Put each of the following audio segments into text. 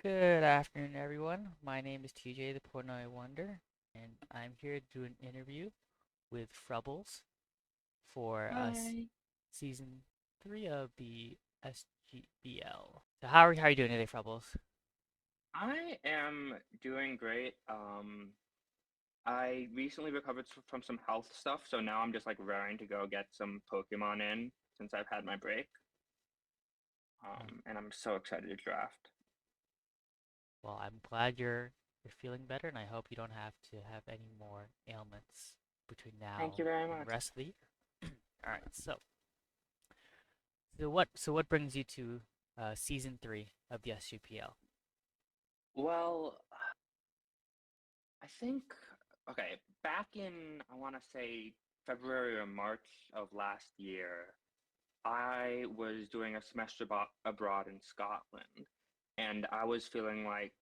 Good afternoon, everyone. My name is TJ, the Portnoy Wonder, and I'm here to do an interview with Frubbles for Hi. season 3 of the SGBL. So how are you doing today, Frubbles? I am doing great. I recently recovered from some health stuff, so now I'm just like raring to go get some Pokemon in since I've had my break. Uh, And I'm so excited to draft. well, I'm glad you're feeling better, and I hope you don't have to have any more ailments between Thank now you very and the much. rest of the year. All right, so what brings you to season 3 of the SGPL? Well, I think, okay, back in, I want to say February or March of last year, I was doing a semester abroad in Scotland, and I was feeling like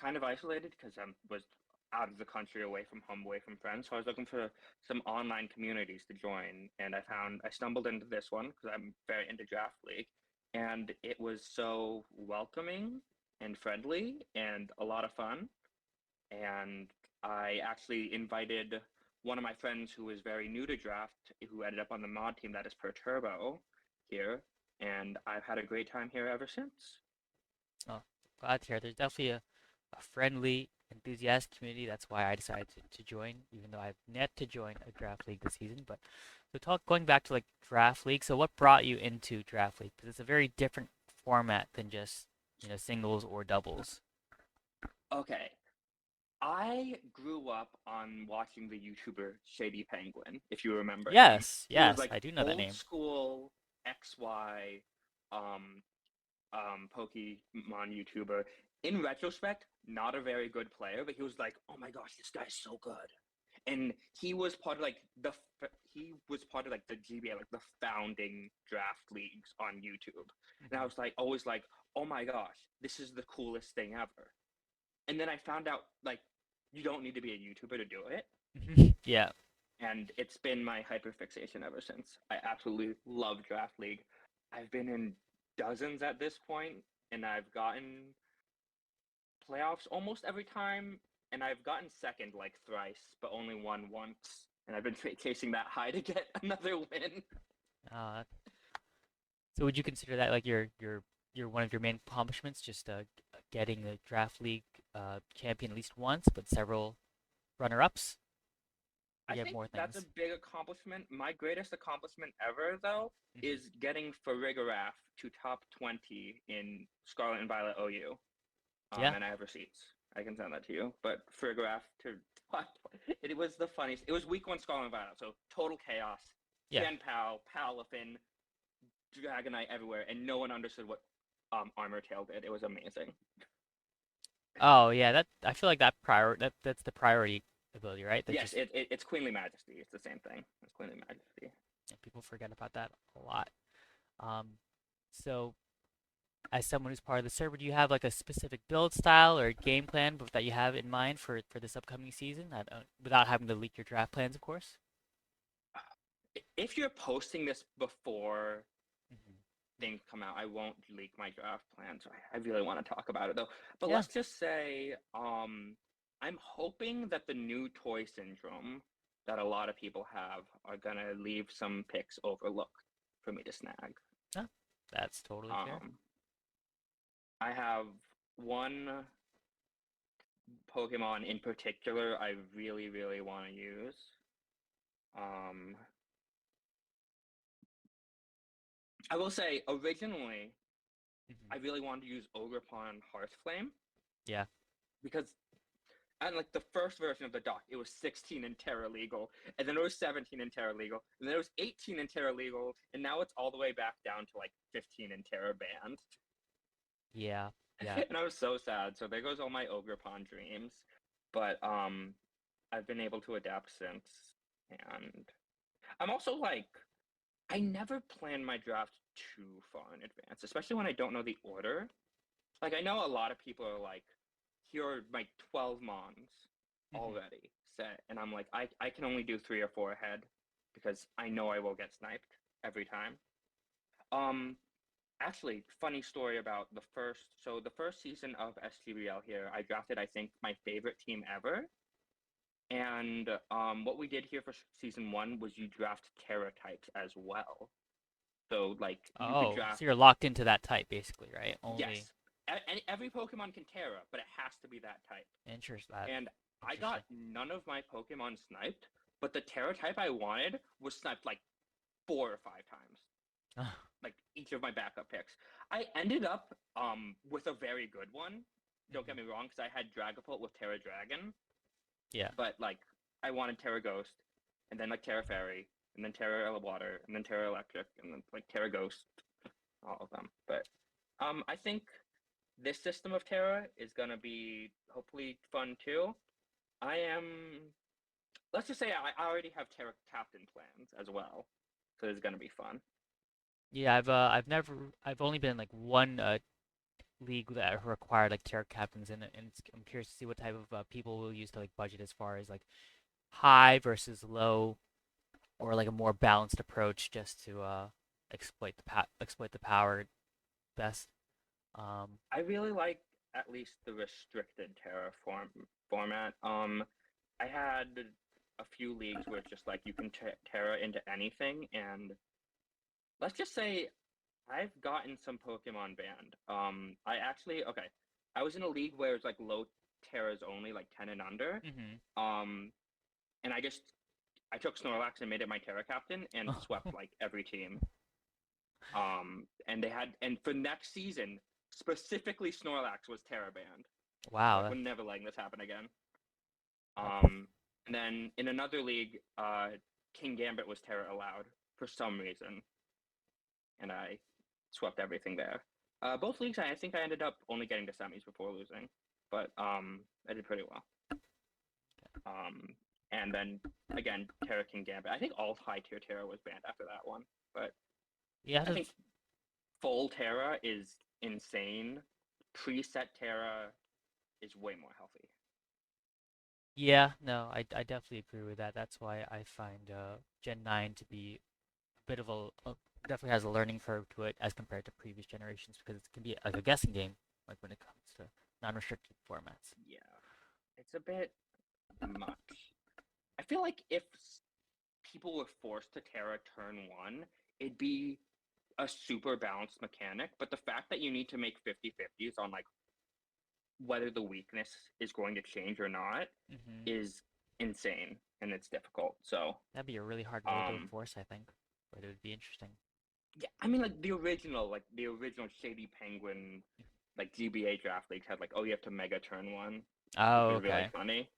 kind of isolated because I was out of the country, away from home, away from friends. So I was looking for some online communities to join, and I stumbled into this one because I'm very into Draft League, and it was so welcoming and friendly and a lot of fun. And I actually invited one of my friends who was very new to draft, who ended up on the mod team that is per turbo here, and I've had a great time here ever since. Oh, glad to hear. There's definitely a friendly, enthusiastic community. That's why I decided to join, even though I've yet to join a draft league this season. But so going back to like draft league. So what brought you into draft league? Because it's a very different format than just singles or doubles. Okay, I grew up on watching the YouTuber Shady Penguin, if you remember him. Yes, He was yes, like I do know that old name. school XY um Pokemon YouTuber. In retrospect, not a very good player, but he was like, "Oh my gosh, this guy's so good." And he was part of like the GBA, like the founding draft leagues on YouTube. And I Hmm. was like always like, "Oh my gosh, this is the coolest thing ever." And then I found out like you don't need to be a YouTuber to do it. Yeah. And it's been my hyperfixation ever since. I absolutely love Draft League. I've been in dozens at this point, and I've gotten playoffs almost every time, and I've gotten second like thrice, but only won once. And I've been chasing that high to get another win. Uh, so would you consider that like your one of your main accomplishments, just getting the draft league champion at least once, but several runner-ups? Or I you have think more that's a things? big accomplishment. My greatest accomplishment ever, though, Hmm. is getting Farigiraf to top 20 in Scarlet and Violet OU. Yeah. And I have receipts. I can send that to you. But Farigiraf to it was the funniest. It was week one Scarlet and Violet, so total chaos. Yeah. Chien Pao, Palafin, Dragonite everywhere, and no one understood what Armor Tail did. It was amazing. Oh yeah, that I feel like that's the priority ability, right? That Yes, just it's Queenly Majesty. It's the same thing. It's Queenly Majesty. yeah, people forget about that a lot. Um, so as someone who's part of the server, do you have like a specific build style or game plan that you have in mind for this upcoming season? Without having to leak your draft plans, of course. If you're posting this before Hmm. things come out, I won't leak my draft plan. So I really want to talk about it though. But Yeah. let's just say, I'm hoping that the new toy syndrome that a lot of people have are gonna leave some picks overlooked for me to snag. No, that's totally fair. Um, I have one Pokemon in particular I really, really want to use. Um, I will say originally Hmm. I really wanted to use Ogerpon Hearthflame Yeah. because and like the first version of the dock, it was 16 in Terra legal, and then it was 17 in Terra legal, and then it was 18 in Terra legal, and now it's all the way back down to like 15 in Terra banned. Yeah. Yeah. And I was so sad. So there goes all my Ogre Pond dreams. But I've been able to adapt since, and I'm also like I never plan my draft too far in advance, especially when I don't know the order. Like I know a lot of people are like, here are my 12 mons Hmm. already set, and I'm like, I can only do three or four ahead because I know I will get sniped every time. Um, Actually, funny story about the first season of STBL here, I drafted I think my favorite team ever. And what we did here for season one was you draft Terra types as well. So like you could Oh, draft so you're locked into that type basically, right? Only yes, every Pokemon can Terra, but it has to be that type. And I got interesting. none of my Pokemon sniped, but the Terra type I wanted was sniped like 4 or 5 times. Like each of my backup picks. I ended up with a very good one. Don't get Mhm. me wrong, because I had Dragapult with Terra Dragon, Yeah. but like I wanted Terra Ghost, and then like Terra Fairy, and then Terra Water, and then Terra Electric, and then like Terra Ghost, all of them. But I think this system of Terra is gonna be hopefully fun too. I am. Let's just say I already have Terra Captain plans as well, so it's gonna be fun. Yeah, I've only been in like one league that required like tier captains in it, and I'm curious to see what type of people will use to like budget as far as like high versus low, or like a more balanced approach just to exploit the power best. Um, I really like at least the restricted format. I had a few leagues where it's just like you can Terra into anything, and let's just say I've gotten some Pokemon banned. I actually okay, I was in a league where it's like low Terras only, like 10 and under. mhm. Um, and I took Snorlax and made it my Terra captain and swept like every team. And they had and for next season specifically Snorlax was Terra banned. So like Wow. we're never letting this happen again. That, And then in another league, King Gambit was Terra allowed for some reason, and I swept everything there. Both leagues, I think I ended up only getting to semis before losing, but I did pretty well. Um, and then again, Terra King Gambit. I think all high tier Terra was banned after that one, but you have I to. think full Terra is insane. Preset Terra is way more healthy. Yeah, no, I definitely agree with that. That's why I find Gen 9 to be a bit of definitely has a learning curve to it as compared to previous generations because it can be like a guessing game, like when it comes to non-restricted formats. Yeah, it's a bit much. I feel like if people were forced to Terra turn one, it'd be a super balanced mechanic. But the fact that you need to make 50/50s on like whether the weakness is going to change or not Hmm. is insane and it's difficult. So, That'd be a really hard rule to um, enforce, I think, but it would be interesting. yeah, I mean, like the original Shady Penguin, like GBA draft leagues had like, oh, you have to mega turn one, which Oh, was really okay. funny.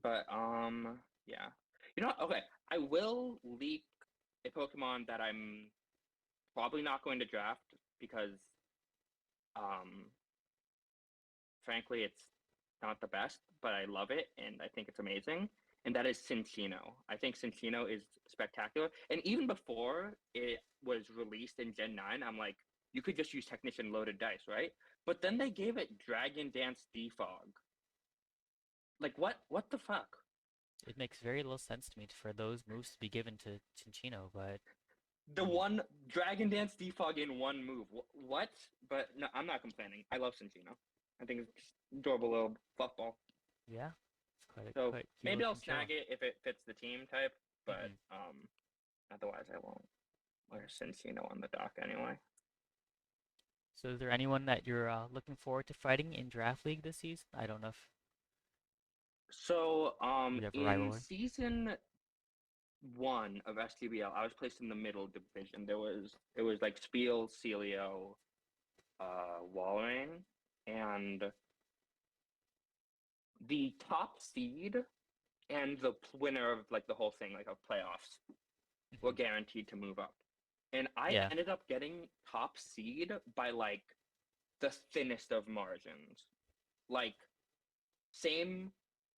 But yeah, you know, what? Okay, I will leak a Pokemon that I'm probably not going to draft because, um, frankly, it's not the best, but I love it and I think it's amazing. And that is Cinccino. I think Cinccino is spectacular. And even before it was released in Gen 9, I'm like, you could just use Technician loaded dice, right? But then they gave it Dragon Dance Defog. Like what the fuck? It makes very little sense to me for those moves to be given to Cinccino, but The mm, one Dragon Dance Defog in one move. What? But no, I'm not complaining. I love Cinccino. I think it's just adorable little fluff ball. yeah, it's So quite cute maybe I'll looking snag Chilla. it if it fits the team type, but Hmm. otherwise I won't wear Cincino on the dock anyway. So is there anyone that you're looking forward to fighting in Draft League this season? I don't know if So you have a in rivalry. season one of STBL, I was placed in the middle division. There was like Spiel, Celio, Walrein, and the top seed and the winner of like the whole thing, like of playoffs, were Hmm. guaranteed to move up. And I Yeah. ended up getting top seed by like the thinnest of margins. Like same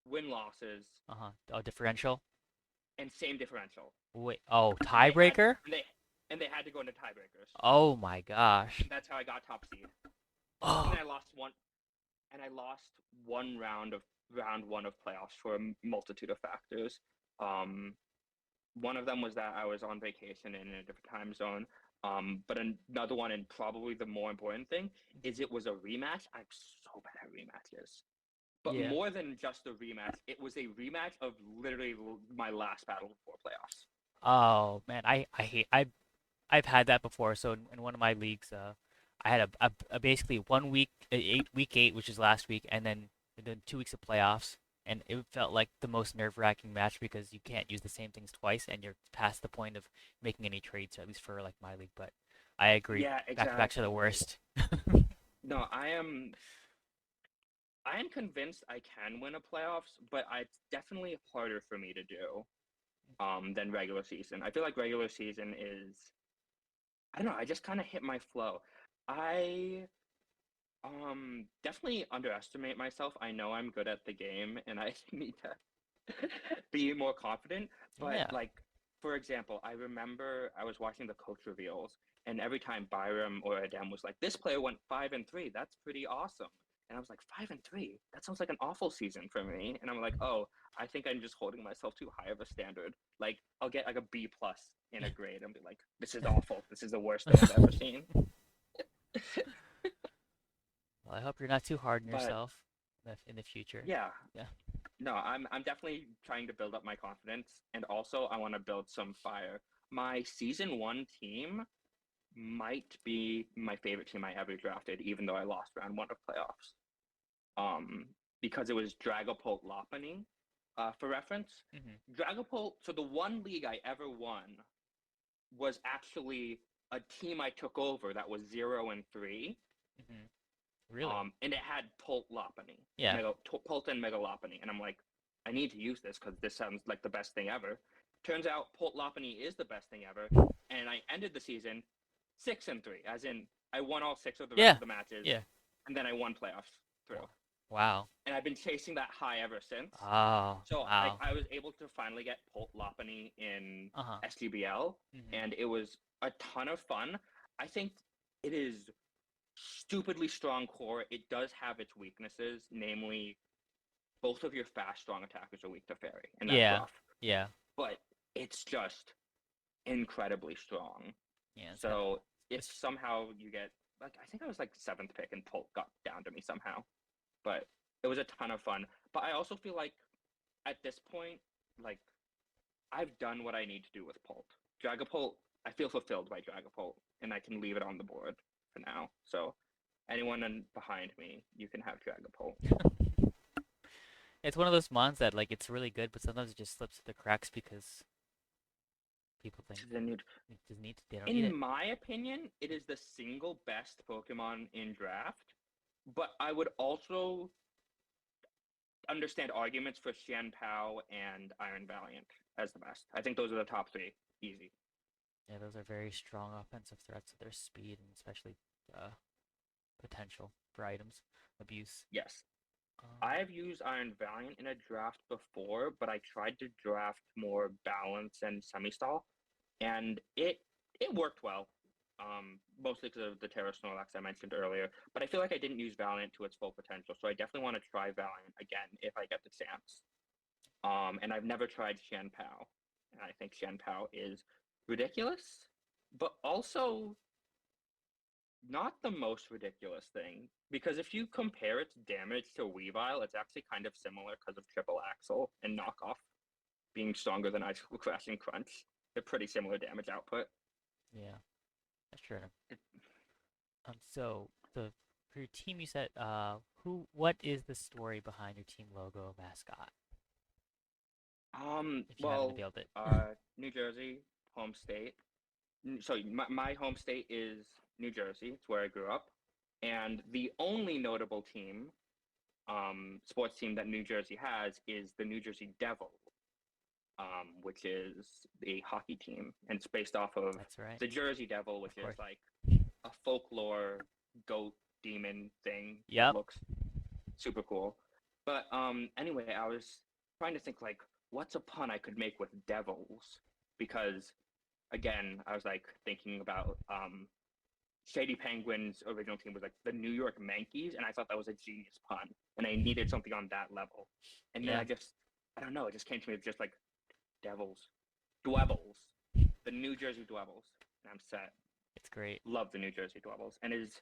win losses Uh-huh. Oh, differential. and same differential. Wait. Oh, And they had tiebreaker. and they had to go into tiebreakers. Oh my gosh. That's how I got top seed. And Oh. then I lost one round one of playoffs for a multitude of factors. Um, one of them was that I was on vacation in a different time zone. But another one, and probably the more important thing, is it was a rematch. I'm so bad at rematches. But Yeah. more than just a rematch, it was a rematch of literally my last battle before playoffs. Oh man, I hate I've had that before. So in one of my leagues, I had a basically 1 week, week 8, which is last week, and then 2 weeks of playoffs, and it felt like the most nerve-wracking match because you can't use the same things twice, and you're past the point of making any trades, at least for like my league. But I agree, Yeah, back to backs are the exactly. worst. No, I am convinced I can win a playoffs, but it's definitely harder for me to do than regular season. I feel like regular season is, I don't know, I just kind of hit my flow. I definitely underestimate myself. I know I'm good at the game and I need to be more confident, but Yeah, like for example, I remember I was watching the coach reveals and every time Byram or Adem was like, this player went 5-3, that's pretty awesome. And I was like, 5-3? That sounds like an awful season for me. And I'm like, oh, I think I'm just holding myself too high of a standard. Like I'll get like a B plus in a grade and be like, this is awful. This is the worst thing I've ever seen. well, I hope you're not too hard on But yourself in the future. yeah, Yeah, no, I'm definitely trying to build up my confidence, and also I want to build some fire. My season one team might be my favorite team I ever drafted, even though I lost round one of playoffs. Um, because it was Dragapult Lopunny. For reference, hmm Dragapult. So the one league I ever won was actually a team I took over that was 0-3. hmm really, And it had Pult Lopunny, yeah, Pult and Mega Lopunny, and I'm like, I need to use this because this sounds like the best thing ever. Turns out Pult Lopunny is the best thing ever, and I ended the season 6-3, as in I won all six of the rest yeah, of the matches, yeah. and then I won playoffs through. Wow. And I've been chasing that high ever since. Oh, So wow. I was able to finally get Pult Lopunny in Uh-huh. SGBL, hmm and it was a ton of fun. I think it is stupidly strong core. It does have its weaknesses, namely both of your fast strong attackers are weak to fairy, and that's Yeah. rough. Yeah. But it's just incredibly strong. Yeah, it's got So if it's somehow you get like I think I was like seventh pick and Pult got down to me somehow. But it was a ton of fun. But I also feel like at this point, like I've done what I need to do with Pult. Dragapult, I feel fulfilled by Dragapult, and I can leave it on the board for now. So anyone behind me, you can have Dragapult. it's one of those mons that like it's really good, but sometimes it just slips through the cracks because people think it doesn't need they don't need In it. my opinion, it is the single best Pokemon in draft, but I would also understand arguments for Chien Pao and Iron Valiant as the best. I think those are the top three. Easy. Yeah, those are very strong offensive threats with their speed and especially uh potential for items abuse. Yes. I Um, have used Iron Valiant in a draft before, but I tried to draft more balance and semi-stall, and it worked well. Mostly because of the Terra Snorlax I mentioned earlier, but I feel like I didn't use Valiant to its full potential, so I definitely want to try Valiant again if I get the chance. And I've never tried Chien Pao, and I think Chien Pao is ridiculous, but also not the most ridiculous thing. Because if you compare its damage to Weavile, it's actually kind of similar because of Triple Axle and Knockoff being stronger than Icicle Crash and Crunch. They're pretty similar damage output. yeah, that's true. So for your team, you said what is the story behind your team logo mascot? If you happen to Well, build it. New Jersey, home state. So my home state is New Jersey. It's where I grew up. And the only notable team, sports team that New Jersey has is the New Jersey Devil, which is a hockey team, and it's based off of That's right. the Jersey Devil, Of which is course. like a folklore goat demon thing that Yep. looks super cool. But anyway, I was trying to think like what's a pun I could make with devils because again, I was like thinking about Shady Penguins' original team was like the New York Yankees, and I thought that was a genius pun, and I needed something on that level. And then Yeah. I don't know, it just came to me just like Devils, Dwebbles, the New Jersey Dwebbles, and I'm set. It's great. Love the New Jersey Dwebbles, and it is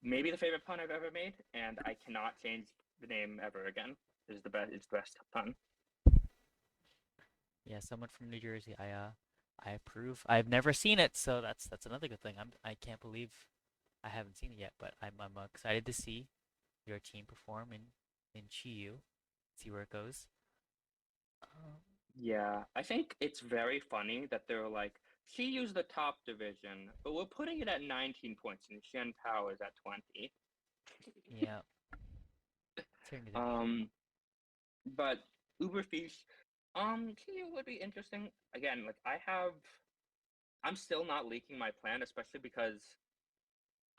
maybe the favorite pun I've ever made, and I cannot change the name ever again. It is the best. It's the best pun. Yeah, someone from New Jersey. I approve. I've never seen it, so that's another good thing. I can't believe I haven't seen it yet, but I'm excited to see your team perform in Chiyu. See where it goes. Um, Yeah, I think it's very funny that they're like, she used the top division, but we're putting it at 19 points, and Chien Pao is at 20. yeah, certainly the meme. Um, but Uberfish, Chiyu would be interesting. Again, like I'm still not leaking my plan, especially because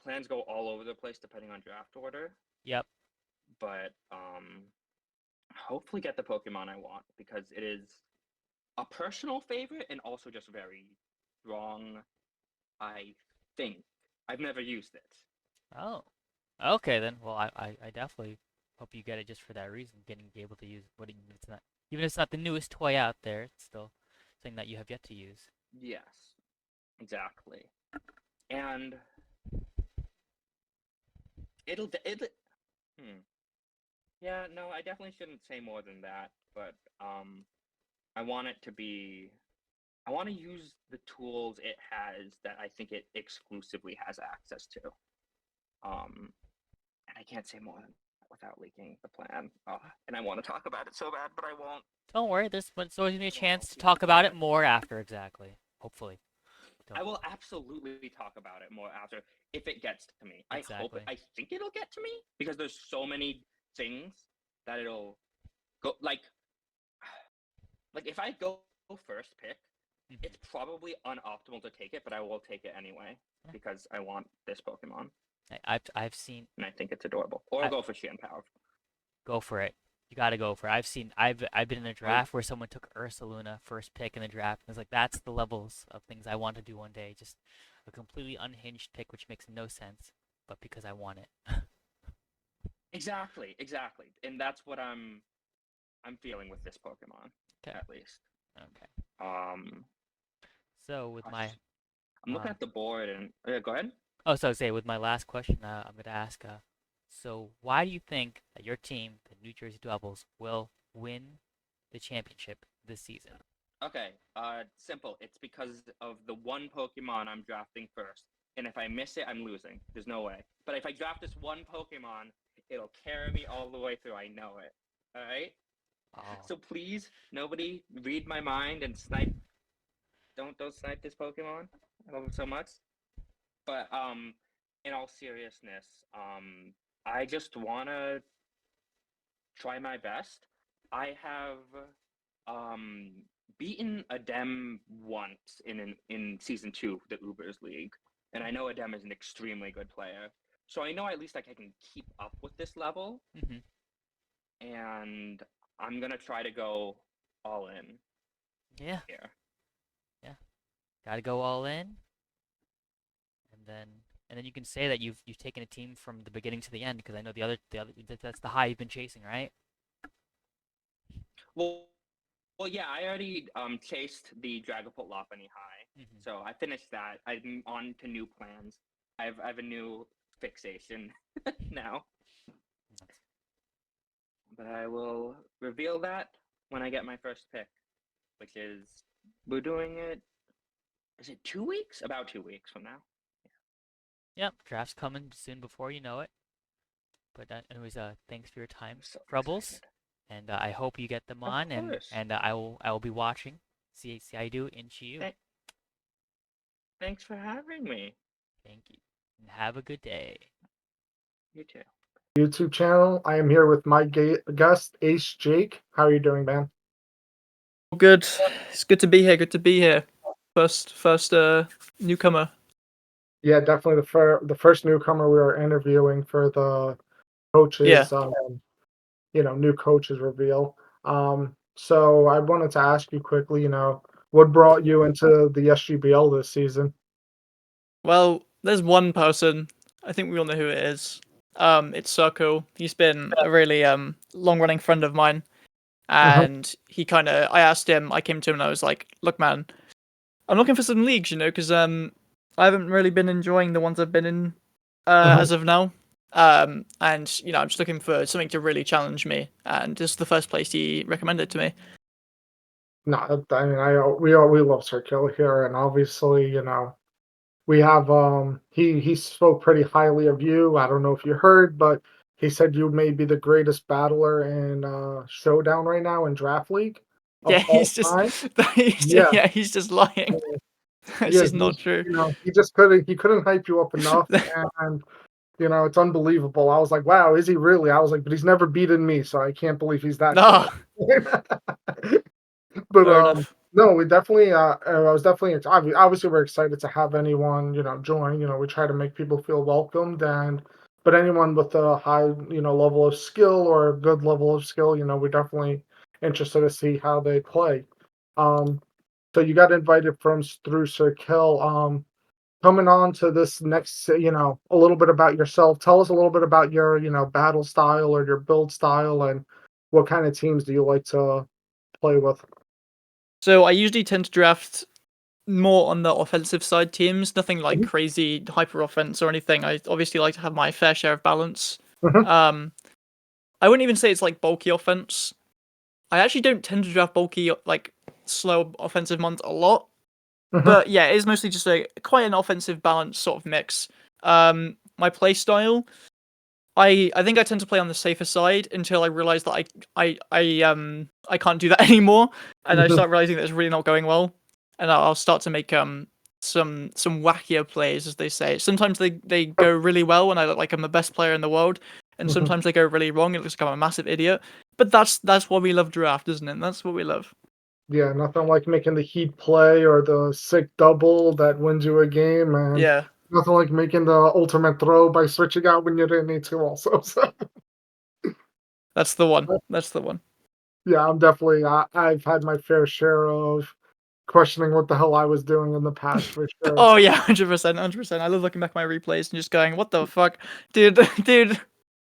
plans go all over the place depending on draft order. Yep. But hopefully get the Pokemon I want because it is a personal favorite and also just very strong. I think I've never used it. Oh. Okay then. Well, I definitely hope you get it just for that reason. Getting able to use what it's not, even if it's not the newest toy out there, it's still something that you have yet to use. Yes, exactly. And it'll. Hmm. Yeah, no, I definitely shouldn't say more than that. But I want it to be. I want to use the tools it has that I think it exclusively has access to. And I can't say more than that without leaking the plan. And I want to talk about it so bad, but I won't. Don't worry. There's always gonna be a I'll chance to keep it talk about it quiet. more after. Exactly. Hopefully. I Don't. will absolutely talk about it more after if it gets to me. I hope it, Exactly. I think it'll get to me because there's so many things that it'll go like if I go first pick, it's Hmm. probably unoptimal to take it, but I will take it anyway Yeah. because I want this Pokemon I've seen. and I think it's adorable. Or I'll I go for Chien Pao. go for it. You gotta go for it. I've been in a Or draft where someone took Ursaluna first pick in the draft, and it's like that's the levels of things I want to do one day. Just a completely unhinged pick, which makes no sense, but because I want it. exactly, exactly, and that's what I'm feeling with this Pokemon Okay. at least. Okay. Um, So with my gosh, I'm looking um at the board and go ahead. oh, so say with my last question, I'm gonna ask. So why do you think that your team, the New Jersey Devils, will win the championship this season? Okay, simple. It's because of the one Pokemon I'm drafting first. And if I miss it, I'm losing. There's no way. But if I draft this one Pokemon, it'll carry me all the way through. I know it. All right? Oh, So please, nobody read my mind and snipe. Don't snipe this Pokemon. I love it so much. But in all seriousness, I just wanna try my best. I have um, beaten Adem once in season 2 of the Ubers League, and I know Adem is an extremely good player. So I know at least like I can keep up with this level, mm-hmm. and I'm gonna try to go all in Yeah, here. yeah. Gotta go all in, and then you can say that you've taken a team from the beginning to the end because I know the other that's the high you've been chasing, right? Well, well, yeah, I already chased the Dragapult Lopunny high, Mm-hmm. so I finished that. I'm on to new plans. I have a new fixation now. That's, But I will reveal that when I get my first pick, which is we're doing it. Is it 2 weeks? About 2 weeks from now. yep, draft's coming soon before you know it. But anyways, thanks for your time, I'm so Frubbles, excited. and I hope you get them Of on, course. and I will be watching. See how you do in you. Th- thanks for having me. Thank you, and have a good day. You too. YouTube channel. I am here with my guest, AceJake. How are you doing, man? Good. It's good to be here. Good to be here. First newcomer. Yeah, definitely the first newcomer we are interviewing for the Yeah. coaches, new coaches reveal. So I wanted to ask you quickly, what brought you into the SGBL this season? Well, there's one person. I think we all know who it is. It's Circle. He's been a really long running friend of mine. Mhm. And I asked him, I came to him and I was like, look man, I'm looking for some leagues, because I haven't really been enjoying the ones I've been in Mhm. as of now. And you know, I'm just looking for something to really challenge me, and this is the first place he recommended to me. No, I mean, we love Sir Kill here, and obviously, we have he spoke pretty highly of you. I don't know if you heard, but he said you may be the greatest battler in Showdown right now in Draft League Yeah, of all he's just time. Yeah, yeah, he's just lying. It's yeah, just not true. he couldn't hype you up enough, and it's unbelievable. I was like, wow, is he really? I was like, but he's never beaten me, so I can't believe he's that No, good. But fair enough. no, we definitely. I was definitely. Obviously, we're excited to have anyone join. We try to make people feel welcomed, but anyone with a high level of skill or a good level of skill, we're definitely interested to see how they play. Um, so you got invited through Sir Kill. Coming on to this next, a little bit about yourself. Tell us a little bit about your battle style or your build style, and what kind of teams do you like to play with? So I usually tend to draft more on the offensive side teams, nothing like Mhm. crazy hyper offense or anything. I obviously like to have my fair share of balance. Mhm. Um, I wouldn't even say it's like bulky offense. I actually don't tend to draft bulky like slow offensive mons a lot, Mhm. but yeah, it is mostly just a quite an offensive balance sort of mix. My play style, I think I tend to play on the safer side until I realize that I can't do that anymore, and I Mhm. start realizing that it's really not going well, and I'll start to make some wackier plays, as they say. Sometimes they go really well, and I look like I'm the best player in the world, and Mhm. sometimes they go really wrong, and it looks like I'm a massive idiot. But that's why we love draft, isn't it? That's what we love. Yeah, nothing like making the heat play or the sick double that wins you a game, and Yeah, nothing like making the ultimate throw by switching out when you didn't need to. Also, so that's the one. That's the one. yeah, I've had my fair share of questioning what the hell I was doing in the past for sure. Oh yeah, 100%, 100%. I love looking back at my replays and just going, "What the fuck, dude, dude."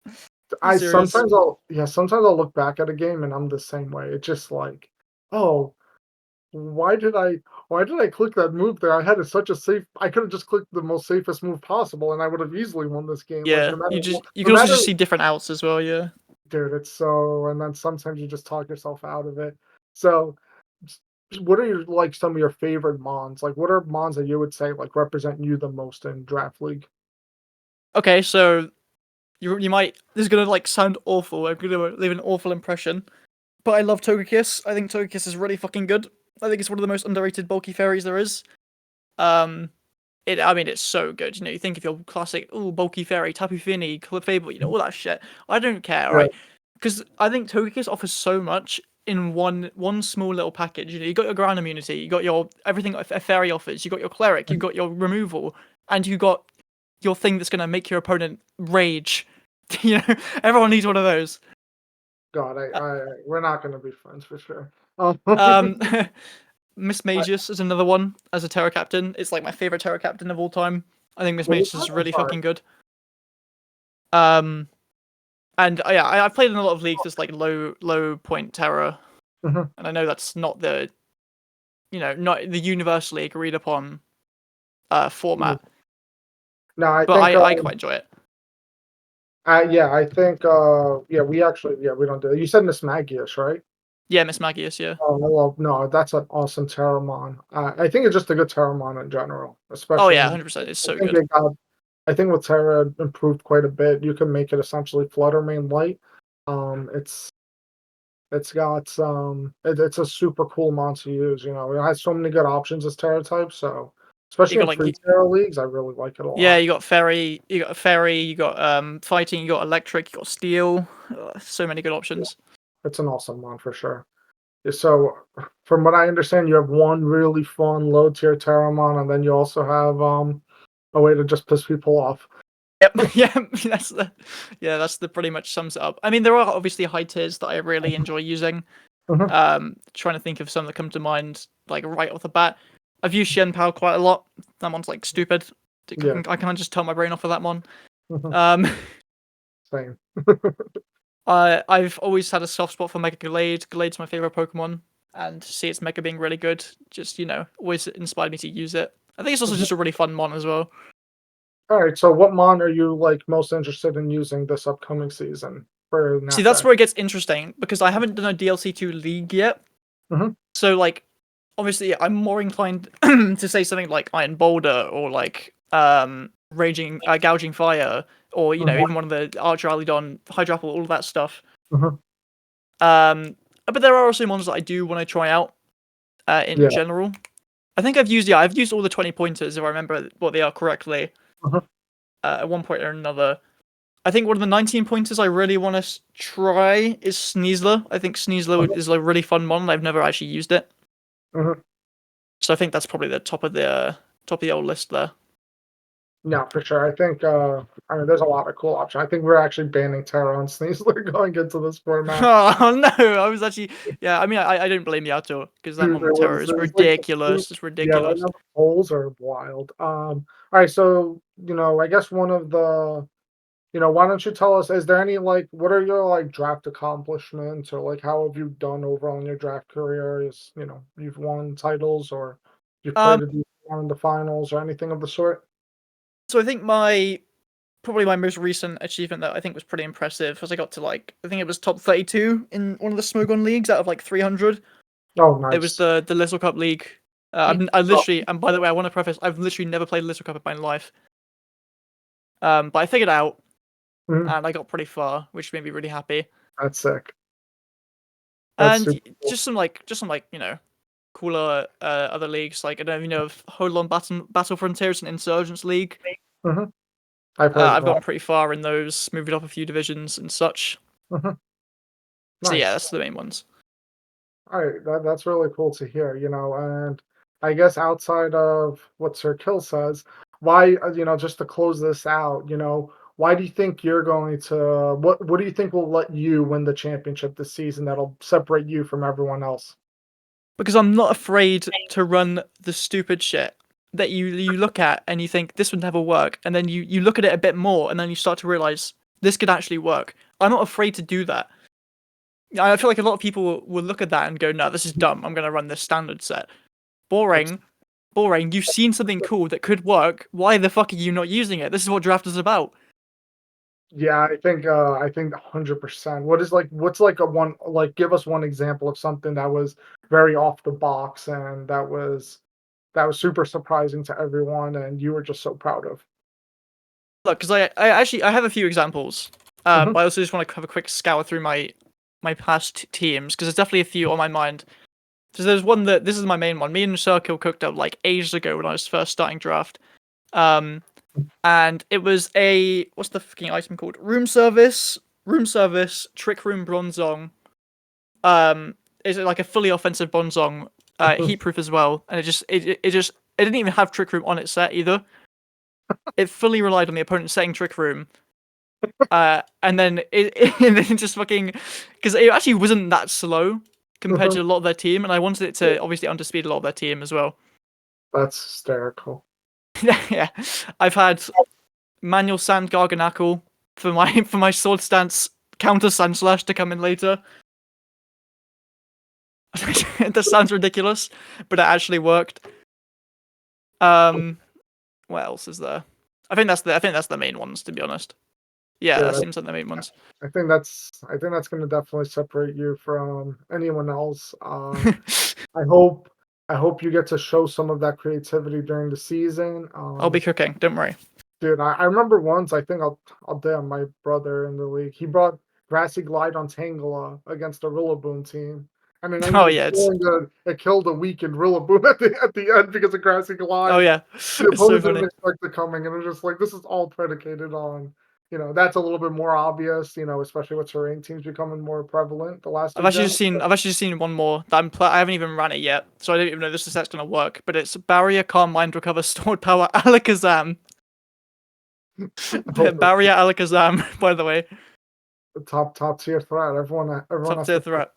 You I serious? sometimes I'll yeah, sometimes I'll look back at a game and I'm the same way. It's just like, oh, why did I why did I click that move there? Such a safe. I could have just clicked the most safest move possible, and I would have easily won this game. Like Yeah, you no can also just matter, see different outs as well. Yeah. dude. It's so, and then sometimes you just talk yourself out of it. So, s- what are some of your favorite mons? Like, what are mons that you would say like represent you the most in Draft League? Okay, so you might this is gonna like sound awful. I'm gonna leave an awful impression, but I love Togekiss. I think Togekiss is really fucking good. I think it's one of the most underrated bulky fairies there is. Um, I mean, it's so good. You know, you think of your classic, oh, bulky fairy, Tapu Fini, Clefable, you know, all that shit. I don't care, Right. right? Because I think Togekiss offers so much in one small little package. You know, you got your ground immunity, you got your everything a fairy offers, you got your cleric, you got your removal, and you got your thing that's gonna make your opponent rage. You know, everyone needs one of those. God, Uh, we're not gonna be friends for sure. Um, Um, Miss I, Magus is another one as a Terra Captain. It's like my favorite Terra Captain of all time. I think Miss what was Magus that? is I'm really sorry. fucking good. Um, And yeah, I've played in a lot of leagues that's like low point terror, Mhm. and I know that's not the not the universally agreed upon Mm. format, No, I but think I quite enjoy it. yeah, I think yeah, we don't do it. You said Miss Magius, right? Yeah, Miss Magius, yeah. Oh, well, no, that's an awesome Terramon. I think it's just a good Terramon in general, Oh especially yeah, in 100%. It's I so think good. I think with Terra improved quite a bit. You can make it essentially Flutter Mane light. It's got it's a super cool mon to use. It has so many good options as Terra type. So You especially got in like free Terra leagues, I really like it a yeah, lot. you got fairy, you got fighting, you got electric, you got steel. So many good Yeah, options. it's an awesome mon for sure. So, from what I understand, you have one really fun low tier Terramon, and then you also have a way to just piss people off. Yep, yeah, that's the pretty much sums it up. I mean, there are obviously high tiers that I really enjoy using. Mhm. Trying to think of some that come to mind, like right off the bat. I've used Chien Pao quite a lot. That one's like stupid. Yeah. I can't just turn my brain off of that one. Mhm. Um, Same. I've always had a soft spot for Mega Glade. Glade's my favorite Pokemon, and to see its Mega being really good, just always inspired me to use it. I think it's also just a really fun mon as well. All right, so what mon are you like most interested in using this upcoming season for See, that's Snapback? where it gets interesting because I haven't done a DLC 2 League yet. Mhm. So like, obviously, I'm more inclined to say something like Iron Boulder or like Gouging Fire, or Mhm. even one of the Archer Alidon, Hydrapple, all of that stuff. Mhm. But there are also ones that I do want to try out in Yeah. general. I think I've used all the 20 pointers if I remember what they are correctly. Mhm. At one point or another. I think one of the 19 pointers I really want to try is Sneasler. I think Sneasler is a really fun mon. I've never actually used it, Mhm. so I think that's probably the top of the old list there. Yeah, for sure. I think I mean there's a lot of cool options. I think we're actually banning Terra and Sneasler going into this format. Oh no, I was actually I mean I don't blame you at all because that Dude, mon with terror is there's like ridiculous. It's yeah, right ridiculous. now the polls are wild. All right, so I guess one of the why don't you tell us, is there any like what are your like draft accomplishments, or like how have you done overall in your draft career? Is you've won titles, or you've Um, played a decent round in the finals or anything of the sort? so I think probably my most recent achievement that I think was pretty impressive was I got to I think it was top 32 in one of the Smogon leagues out of like 300. Oh, It was nice. the Little Cup League. I literally, and by the way, I want to preface, I've literally never played Little Cup in my life. But I figured it out, Mhm. and I got pretty far, which made me really happy. That's sick. That's And super cool. just some cooler other leagues. Like I don't know if you know of Holon Battle Frontiers and Insurgents League. Mhm. I've heard of I've that. gotten pretty far in those, moved up a few divisions and such. Mhm. So yeah, Nice. that's the main ones. All right, that's really cool to hear, and I guess outside of what Sir Kill says, why, just to close this out, why do you think you're going to, what do you think will let you win the championship this season that'll separate you from everyone else? Because I'm not afraid to run the stupid shit that you look at and you think this would never work, and then you look at it a bit more, and then you start to realize this could actually work. I'm not afraid to do that. I feel like a lot of people will look at that and go, "No, this is dumb. I'm gonna run this standard set. That's, Boring, boring. You've seen something cool that could work. Why the fuck are you not using it? This is what draft is about." yeah, I think 100%. What's like a one, like, give us one example of something that was very off the box and that was super surprising to everyone and you were just so proud of. Look, because I actually I have a few examples. Mhm. But I also just want to have a quick scour through my past teams because there's definitely a few on my mind. So there's one that this is my main one. Me and Circle cooked up like ages ago when I was first starting draft. Um, and it was a what's the fucking item called? Room service, trick room bronzong. Is it like a fully offensive bronzong, heat proof as well, and it didn't even have trick room on its set either. It fully relied on the opponent setting trick room. And then and then just fucking because it actually wasn't that slow compared to a lot of their team, and I wanted it to obviously underspeed a lot of their team as well. That's hysterical. Yeah, I've had manual sand garganacle for my sword stance counter sand slash to come in later. That sounds ridiculous, but it actually worked. What else is there? I think that's the main ones, to be honest. Yeah, that Dude, seems like the main ones. I think that's gonna definitely separate you from anyone else. I hope I hope you get to show some of that creativity during the season. I'll be cooking. Don't worry. Dude, I remember once, I think I'll damn my brother in the league. He brought Grassy Glide on Tangela against a Rillaboom team. And it ended Oh up yeah, it's killing it killed a weakened Rillaboom at the end because of Grassy oh Glide. yeah, The it's so opponent didn't funny. expect it coming, and it was just like this is all predicated on, that's a little bit more obvious, especially with terrain teams becoming more prevalent the last two gens. I've actually just seen one more that I haven't even ran it yet, so I don't even know this set's gonna work. But it's Barrier, Calm Mind, Recover, Stored Power, Alakazam. I hope Barrier, Alakazam. By the way, the top tier threat. Everyone top has tier to. threat.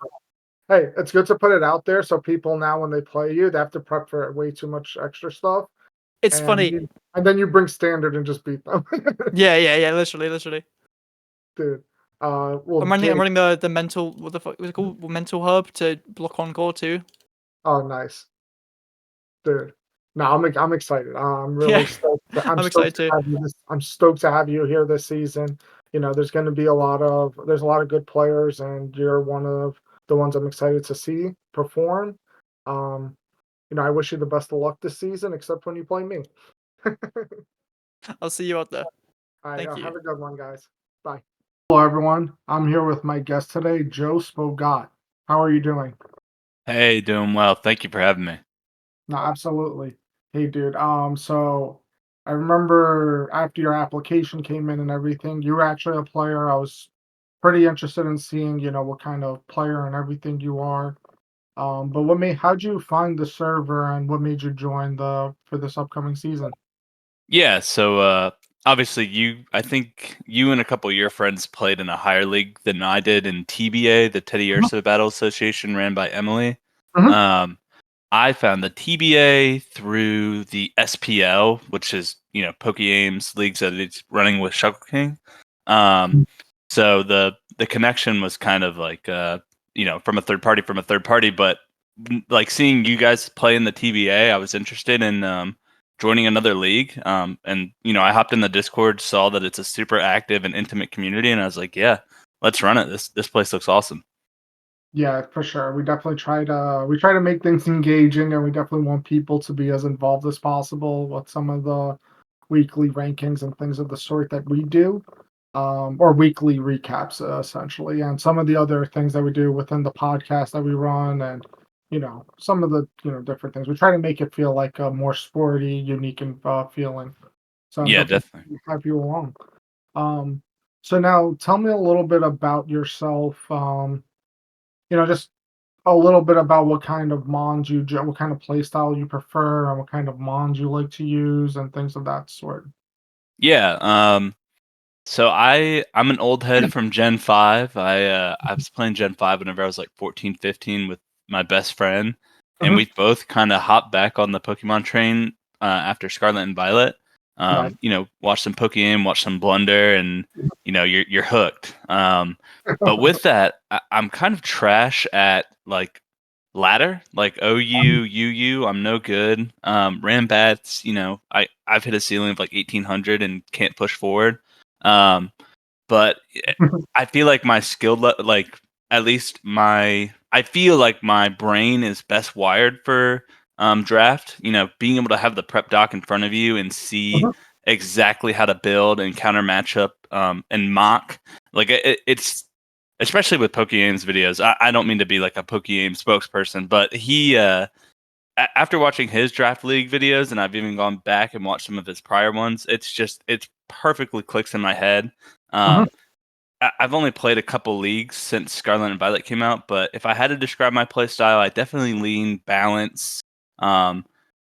Hey, it's good to put it out there so people now when they play you, they have to prep for way too much extra stuff, It's and funny. you, and then you bring standard and just beat them, Yeah. Literally. dude. Well, I'm Jake. running the mental. What the fuck was it called? Mental hub to block on gore too. Oh, nice, dude. No, I'm excited. I'm Yeah, really stoked. I'm I'm stoked excited to too. have you this. I'm stoked to have you here this season. There's going to be there's a lot of good players, and you're one of the ones I'm excited to see perform. Um, I wish you the best of luck this season, except when you play me. I'll see you out there. All right, Thank you. have a good one, guys. Bye. Hello, everyone. I'm here with my guest today, Joe Spogatt. How are you doing? Hey, doing well. Thank you for having me. No, absolutely. Hey, dude. So I remember after your application came in and everything, you were actually a player. I was pretty interested in seeing, what kind of player and everything you are. But how'd you find the server and what made you join for this upcoming season? Yeah, so obviously I think you and a couple of your friends played in a higher league than I did in TBA, the Teddy Mhm, Ursa Battle Association ran by Emily. mhm. Um, I found the TBA through the SPL, which is, PokeAim's leagues that it's running with Shuckle King. Um, so the connection was kind of like from a third party, but like seeing you guys play in the TBA, I was interested in joining another league. And I hopped in the Discord, saw that it's a super active and intimate community, and I was like, yeah, let's run it. This place looks awesome. Yeah, for sure. We try to make things engaging, and we definitely want people to be as involved as possible with some of the weekly rankings and things of the sort that we do, or weekly recaps, essentially, and some of the other things that we do within the podcast that we run, and some of the different things. We try to make it feel like a more sporty, unique, and feeling. So I'm Yeah, definitely definitely. happy to have you along. Um, so now tell me a little bit about yourself. Just a little bit about what kind of what kind of play style you prefer, and what kind of mons you like to use, and things of that sort. Yeah. So I'm an old head from Gen 5. I was playing Gen 5 whenever I was like 14, 15 with my best friend, and Mhm. we both kind of hopped back on the Pokemon train after Scarlet and Violet. Nice. Watch some Pokemon, watch some Blunder, and you're hooked. But with that, I'm kind of trash at like ladder, like OU, UU. I'm no good. Rambats, I've hit a ceiling of like 1800 and can't push forward. Um, but I feel like my like at least I feel like my brain is best wired for draft. Being able to have the prep doc in front of you and see Mhm. exactly how to build and counter matchup and mock. Like it's especially with PokeAim's videos. I don't mean to be like a PokeAim spokesperson, but he after watching his draft league videos, and I've even gone back and watched some of his prior ones, it's perfectly clicks in my head. Mhm. Um, I've only played a couple leagues since Scarlet and Violet came out, but if I had to describe my play style, I definitely lean balance. Um,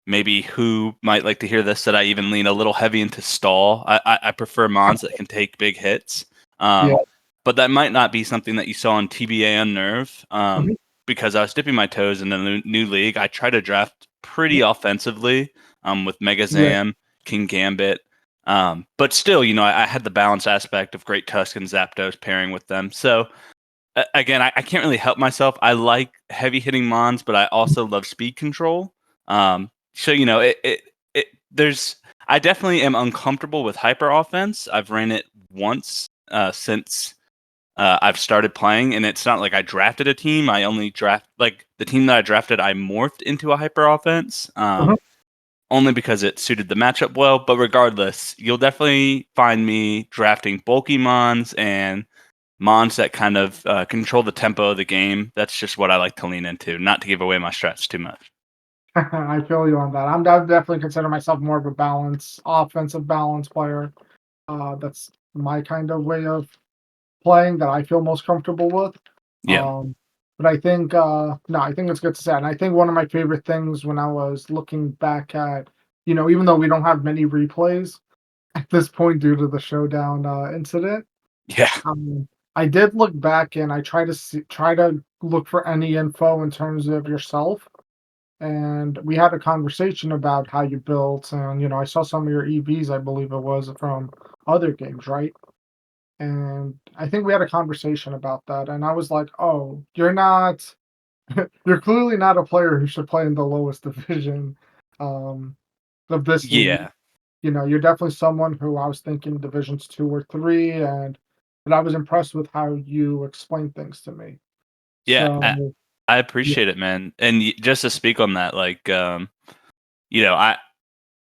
Maybe who might like to hear this, that I even lean a little heavy into stall. I prefer mons that can take big hits. Yeah. But that might not be something that you saw on TBA Unnerve. Mhm. Because I was dipping my toes in a new league. I try to draft pretty offensively with Mega Yeah. Zam, King Gambit. But still, I had the balance aspect of Great Tusk and Zapdos pairing with them. So again, I can't really help myself. I like heavy hitting mons, but I also love speed control. So there's I definitely am uncomfortable with hyper offense. I've ran it once since I've started playing, and it's not like I drafted a team. I only draft like the team that I drafted. I morphed into a hyper offense. Mhm. Only because it suited the matchup well. But regardless, you'll definitely find me drafting bulky mons and mons that kind of control the tempo of the game. That's just what I like to lean into, not to give away my strats too much. I feel you on that. I definitely consider myself more of a offensive balance player. That's my kind of way of playing that I feel most comfortable with. Yeah. But I think, no, I think it's good to say. And I think one of my favorite things when I was looking back at, even though we don't have many replays at this point due to the showdown incident, Yeah. I did look back and I try to look for any info in terms of yourself. And we had a conversation about how you built, and I saw some of your EVs, I believe it was from other games, right? And I think we had a conversation about that, and I was like, "Oh, you're not, you're clearly not a player who should play in the lowest division." of this league. Yeah. You know, you're definitely someone who I was thinking divisions 2 or 3, and I was impressed with how you explained things to me. Yeah. So, I yeah. appreciate it, man. And just to speak on that, like, you know,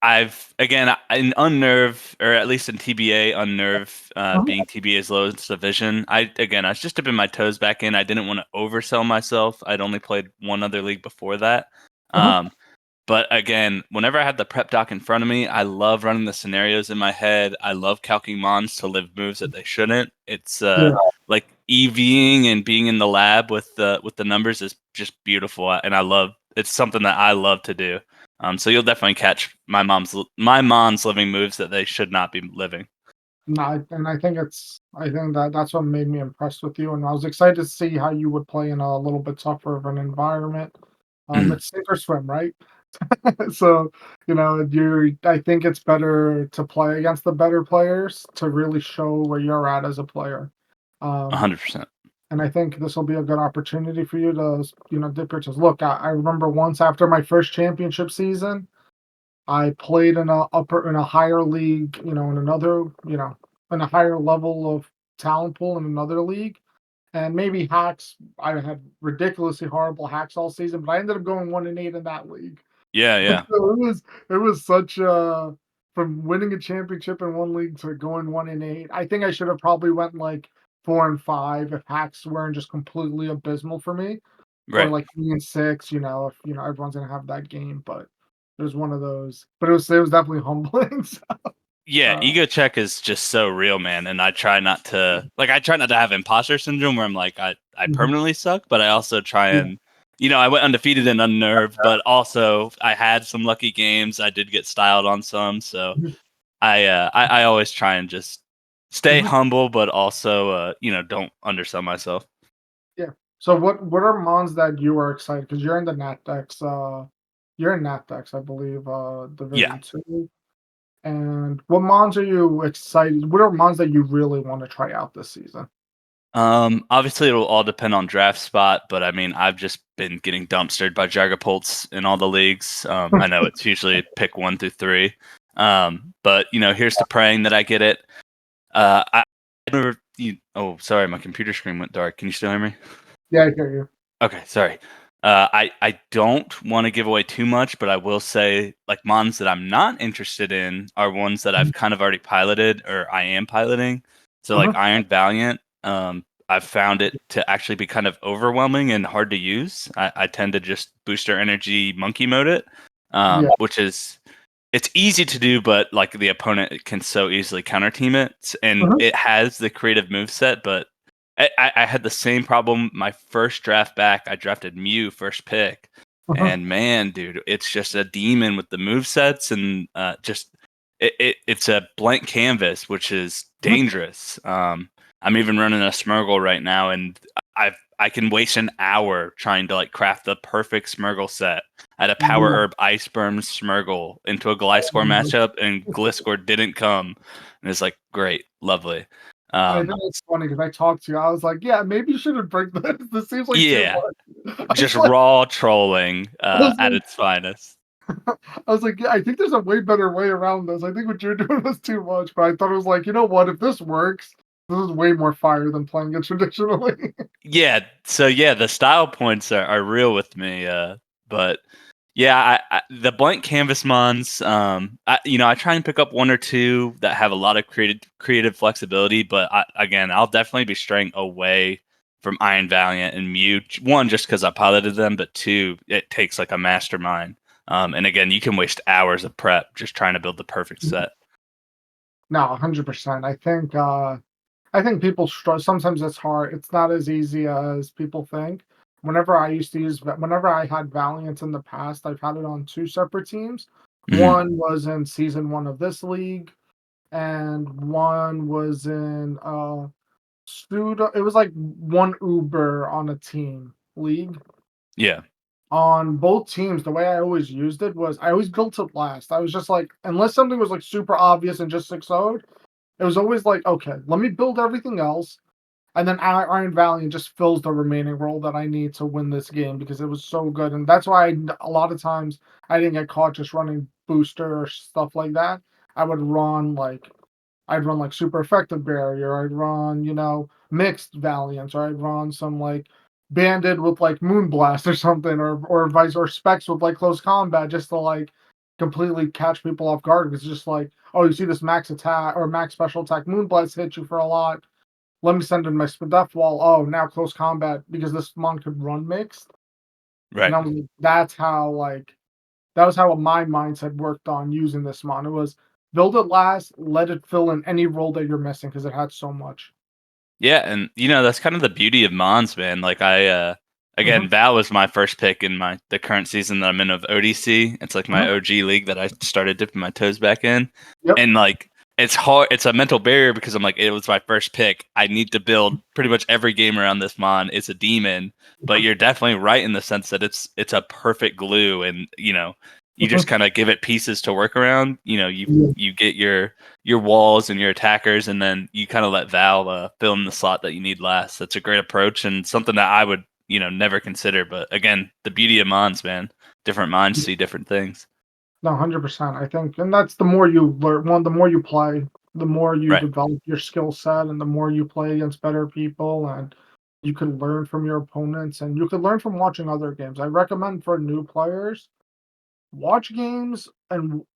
I've again in Unnerve, or at least in TBA, Unnerve being TBA's lowest division. I was just dipping my toes back in. I didn't want to oversell myself. I'd only played one other league before that. But again, whenever I had the prep doc in front of me, I love running the scenarios in my head. I love calcing mons to live moves that they shouldn't. It's Yeah. like EVing and being in the lab with the numbers is just beautiful, and I love. It's something that I love to do. So you'll definitely catch my mom's living moves that they should not be living. No, and I think that's what made me impressed with you, and I was excited to see how you would play in a little bit tougher of an environment. It's sink or swim, right? So, you know, I think it's better to play against the better players to really show where you're at as a player. Um, 100%. and I think this will be a good opportunity for you to, you know, dip your toes. Look, I remember once after my first championship season, I played in a higher league, you know, in another, you know, in a higher level of talent pool in another league. And maybe hacks, I had ridiculously horrible hacks all season, but I ended up going 1-8 in that league. Yeah, yeah. So it was such a from winning a championship in one league to going 1-8. I think I should have probably went like 4-5 if hacks weren't just completely abysmal for me, or Right. like 3-6. You know, if you know everyone's gonna have that game, but it was one of those. But it was definitely humbling. So, Yeah, ego check is just so real, man. And I try not to have imposter syndrome where I'm like I mhm, permanently suck, but I also try yeah, and I went undefeated and unnerved, but also I had some lucky games. I did get styled on some, so mhm, I always try and just stay mhm, humble, but also don't undersell myself. yeah. So what are mons that you are excited because you're in the NatDex, you're in NatDex, I believe, Yeah. Division 2. And what mons are you excited? What are mons that you really want to try out this season? Obviously it'll all depend on draft spot, but I mean, I've just been getting dumpstered by Jagapults in all the leagues. I know it's usually pick 1 through 3. But here's to praying that I get it. I never, oh, sorry, my computer screen went dark. Can you still hear me? Yeah, I hear you. Okay, sorry. I don't want to give away too much, but I will say like mons that I'm not interested in are ones that I've kind of already piloted or I am piloting. So like Mhm, Iron Valiant, I've found it to actually be kind of overwhelming and hard to use. I tend to just booster energy monkey mode it, yeah, which is it's easy to do, but like the opponent can so easily counter team it, and mhm, it has the creative move set, but I had the same problem my first draft back. I drafted Mew first pick, mhm, and man, dude, it's just a demon with the move sets and just it's a blank canvas, which is mhm, dangerous. I'm even running a Smurgle right now, and I can waste an hour trying to like craft the perfect Smurgle set. I had a Power yeah. Herb Ice Berm Smurgle into a Gliscor matchup, and Gliscor didn't come. And it's like, great, lovely. I think it's funny because I talked to you. I was like, "Yeah, maybe you shouldn't bring this. This seems like too Yeah, much." I just was like, raw trolling I was at like, its finest. "Yeah, I think there's a way better way around this. I think what you're doing was too much." But I thought it was like, you know what? If this works, this is way more fire than playing it traditionally. Yeah, so yeah, the style points are real with me. But yeah, the blank canvas mons, I try and pick up one or two that have a lot of creative flexibility. But again, I'll definitely be straying away from Iron Valiant and Mew. One, just because I piloted them, but two, it takes like a mastermind. And again, you can waste hours of prep just trying to build the perfect set. No, 100%. I think people struggle. Sometimes it's hard. It's not as easy as people think. Whenever I had Valiant in the past, I've had it on two separate teams. Hmm. One was in season one of this league, and one was in pseudo. It was like one Uber on a team league. Yeah. On both teams, the way I always used it was I always built it last. I was just like, unless something was like super obvious and just 6 0'd, it was always like, okay, let me build everything else. And then Iron Valiant just fills the remaining role that I need to win this game because it was so good. And that's why a lot of times I didn't get caught just running booster or stuff like that. I would run like I'd run like super effective barrier. I'd run, mixed valiants, or I'd run some like banded with like moonblast or something, or vice or specs with like close combat just to like completely catch people off guard. It's just like, oh, you see this max attack or max special attack moonblast hit you for a lot. Let me send in my death wall. Oh, now close combat because this mon could run mixed. Right. And I was like, that was how my mindset worked on using this mon. It was build it last, let it fill in any role that you're missing because it had so much. Yeah, and that's kind of the beauty of Mons, man. Like again, Mhm. Val was my first pick in the current season that I'm in of ODC. It's like my Mhm. OG league that I started dipping my toes back in. Yep. And like it's hard, it's a mental barrier because I'm like, it was my first pick. I need to build pretty much every game around this Mon. It's a demon, but you're definitely right in the sense that it's a perfect glue, and you just kind of give it pieces to work around. You get your walls and your attackers, and then you kind of let Val fill in the slot that you need last. That's a great approach and something that I would never consider. But again, the beauty of Mons, man, different minds see different things. No, 100%. I think, and that's the more you learn, the more you play, the more you Right. develop your skill set, and the more you play against better people, and you can learn from your opponents, and you can learn from watching other games. I recommend for new players, watch games and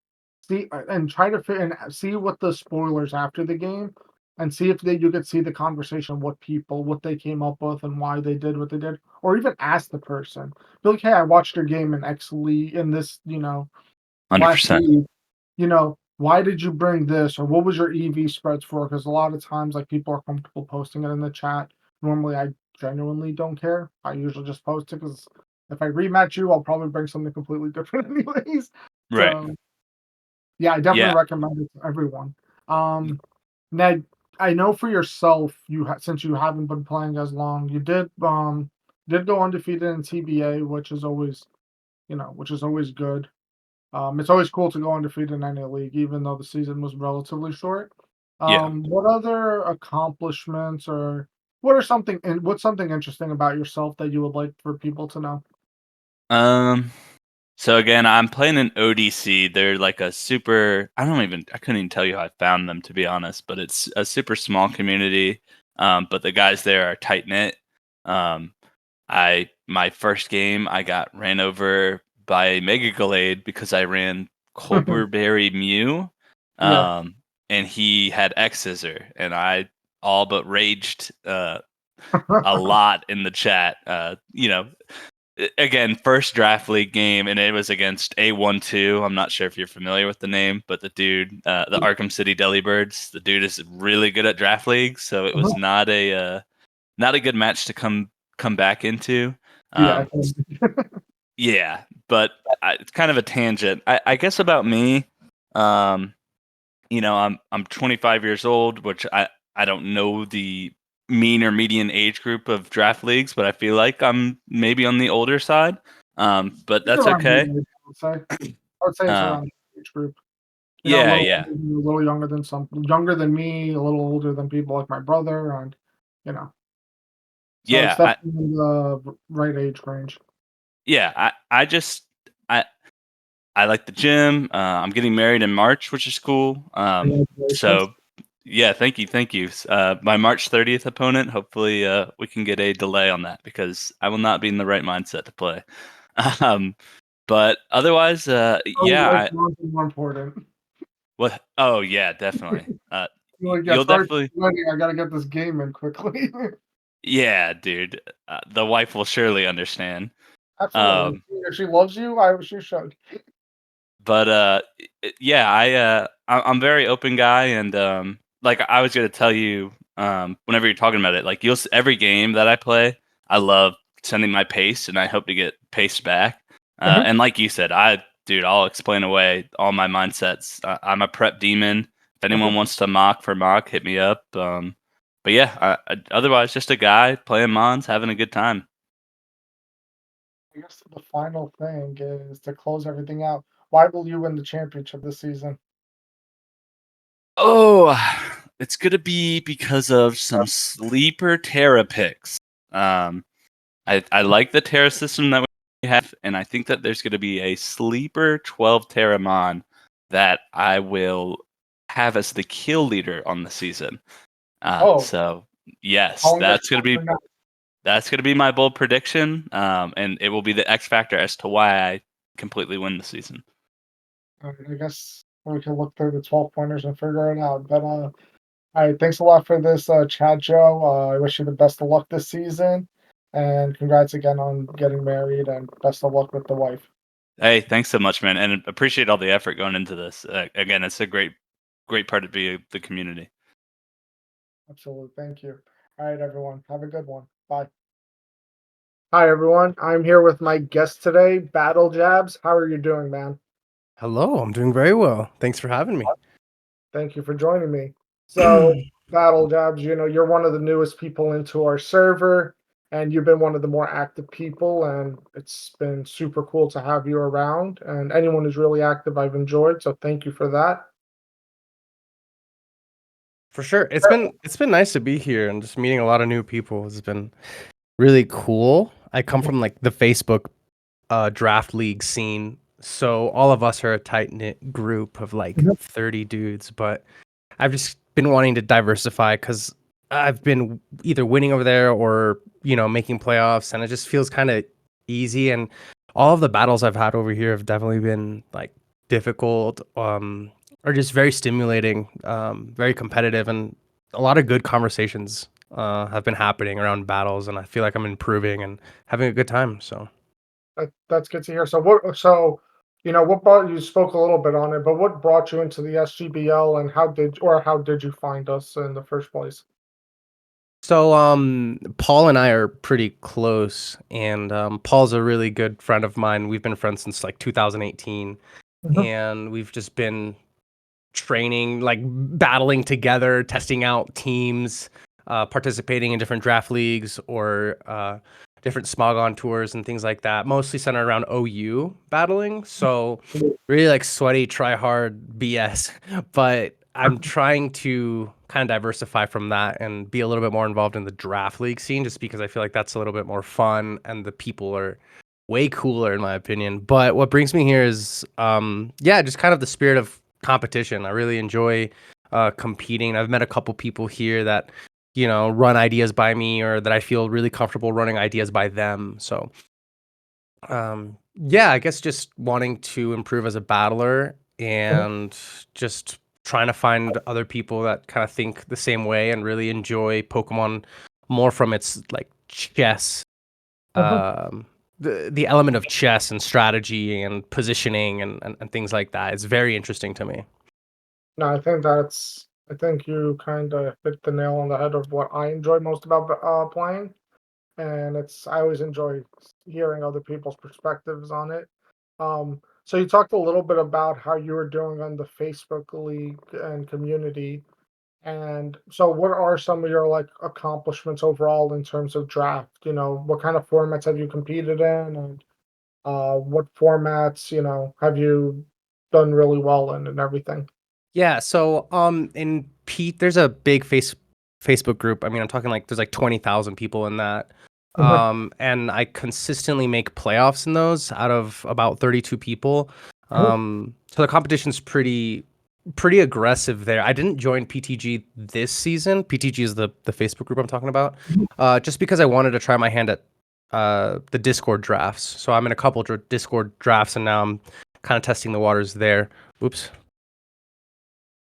see and try to fit and see what the spoilers after the game, and see if you could see the conversation, what they came up with, and why they did what they did, or even ask the person. Be like, hey, I watched your game in X League in this, 100%. last league. Why did you bring this, or what was your EV spreads for? Because a lot of times, like people are comfortable posting it in the chat. Normally, I genuinely don't care. I usually just post it because if I rematch you, I'll probably bring something completely different anyways. Right. So yeah, I definitely Yeah. recommend it to everyone. Ned, I know for yourself, since you haven't been playing as long, you did go undefeated in TBA, which is always good. It's always cool to go undefeated in any league, even though the season was relatively short. Yeah. What other accomplishments or what's something interesting about yourself that you would like for people to know? So again, I'm playing an ODC. They're like a super. I couldn't even tell you how I found them, to be honest. But it's a super small community. But the guys there are tight knit. My first game I got ran over by a Mega Gallade because I ran Colberberry Mew. Yeah. And he had X Scissor, and I all but raged a lot in the chat. Again, first draft league game, and it was against A12. I'm not sure if you're familiar with the name, but the dude, the Arkham City Delibirds, the dude is really good at draft leagues, so it was not a good match to come back into. Yeah. Yeah, but it's kind of a tangent. I guess about me, I'm 25 years old, which I don't know the mean or median age group of draft leagues, but I feel like I'm maybe on the older side. But It's that's around okay. your age, I would say. I would say it's Um, around the age group. A yeah, little yeah, older than you, a little younger than me, a little older than people like my brother, and you know. So it's yeah. definitely in the right age range. I just I like the gym. I'm getting married in March, which is cool. Congratulations. So yeah, thank you. My March 30th opponent, hopefully we can get a delay on that because I will not be in the right mindset to play. But otherwise, yeah, Life is more important. what? Oh yeah, definitely. Yeah, You'll sorry definitely, for waiting. I gotta get this game in quickly. yeah, dude. The wife will surely understand. Absolutely. If she loves you, she should. But yeah, I'm very open guy, and like I was gonna tell you, whenever you're talking about it, like every game that I play, I love sending my pace, and I hope to get pace back. Mhm. And like you said, dude, I'll explain away all my mindsets. I'm a prep demon. If anyone wants to mock for mock, hit me up. But yeah, otherwise, just a guy playing Mons, having a good time. I guess the final thing is to close everything out. Why will you win the championship this season? Oh, it's gonna be because of some sleeper Terra picks. I like the Terra system that we have, and I think that there's gonna be a sleeper 12 Terra mon that I will have as the kill leader on the season. So yes, Calling it that's gonna be my bold prediction, and it will be the X factor as to why I completely win the season. I guess we can look through the 12 pointers and figure it out. But all right, thanks a lot for this chat, Joe. I wish you the best of luck this season, and congrats again on getting married, and best of luck with the wife. Hey, thanks so much, man, and appreciate all the effort going into this. Again, it's a great part to be the community. Absolutely, thank you. All right, everyone, have a good one. Bye. Hi, everyone. I'm here with my guest today, BattleJabs. How are you doing, man? Hello, I'm doing very well. Thanks for having me. Thank you for joining me. So, BattleJabs, you're one of the newest people into our server, and you've been one of the more active people, and it's been super cool to have you around. And anyone who's really active, I've enjoyed. So, thank you for that. For sure. It's been nice to be here and just meeting a lot of new people. It's been really cool. I come from like the Facebook draft league scene. So all of us are a tight-knit group of like 30 dudes, but I've just been wanting to diversify because I've been either winning over there or, making playoffs, and it just feels kind of easy. And all of the battles I've had over here have definitely been like difficult, or just very stimulating, very competitive, and a lot of good conversations have been happening around battles, and I feel like I'm improving and having a good time. So That's good to hear. So, what brought you spoke a little bit on it, but what brought you into the SGBL, and how did you find us in the first place? So, Paul and I are pretty close, and Paul's a really good friend of mine. We've been friends since like 2018, and we've just been training, like battling together, testing out teams, participating in different draft leagues or different Smogon tours and things like that. Mostly centered around OU battling. So really like sweaty, try hard BS, but I'm trying to kind of diversify from that and be a little bit more involved in the draft league scene, just because I feel like that's a little bit more fun and the people are way cooler in my opinion. But what brings me here is just kind of the spirit of competition. I really enjoy competing. I've met a couple people here that run ideas by me, or that I feel really comfortable running ideas by them. So I guess just wanting to improve as a battler and just trying to find other people that kind of think the same way and really enjoy Pokemon more from its like chess, the element of chess and strategy and positioning and things like that. It's very interesting to me. No, I think you kind of hit the nail on the head of what I enjoy most about playing, and I always enjoy hearing other people's perspectives on it. So you talked a little bit about how you were doing on the Facebook league and community, and so what are some of your like accomplishments overall in terms of draft? What kind of formats have you competed in, and what formats have you done really well in, and everything? Yeah, so in Pete, there's a big Facebook group. I mean, I'm talking like there's like 20,000 people in that. And I consistently make playoffs in those out of about 32 people. So the competition's pretty aggressive there. I didn't join PTG this season. PTG is the Facebook group I'm talking about. Just because I wanted to try my hand at the Discord drafts. So I'm in a couple Discord drafts, and now I'm kind of testing the waters there. Oops.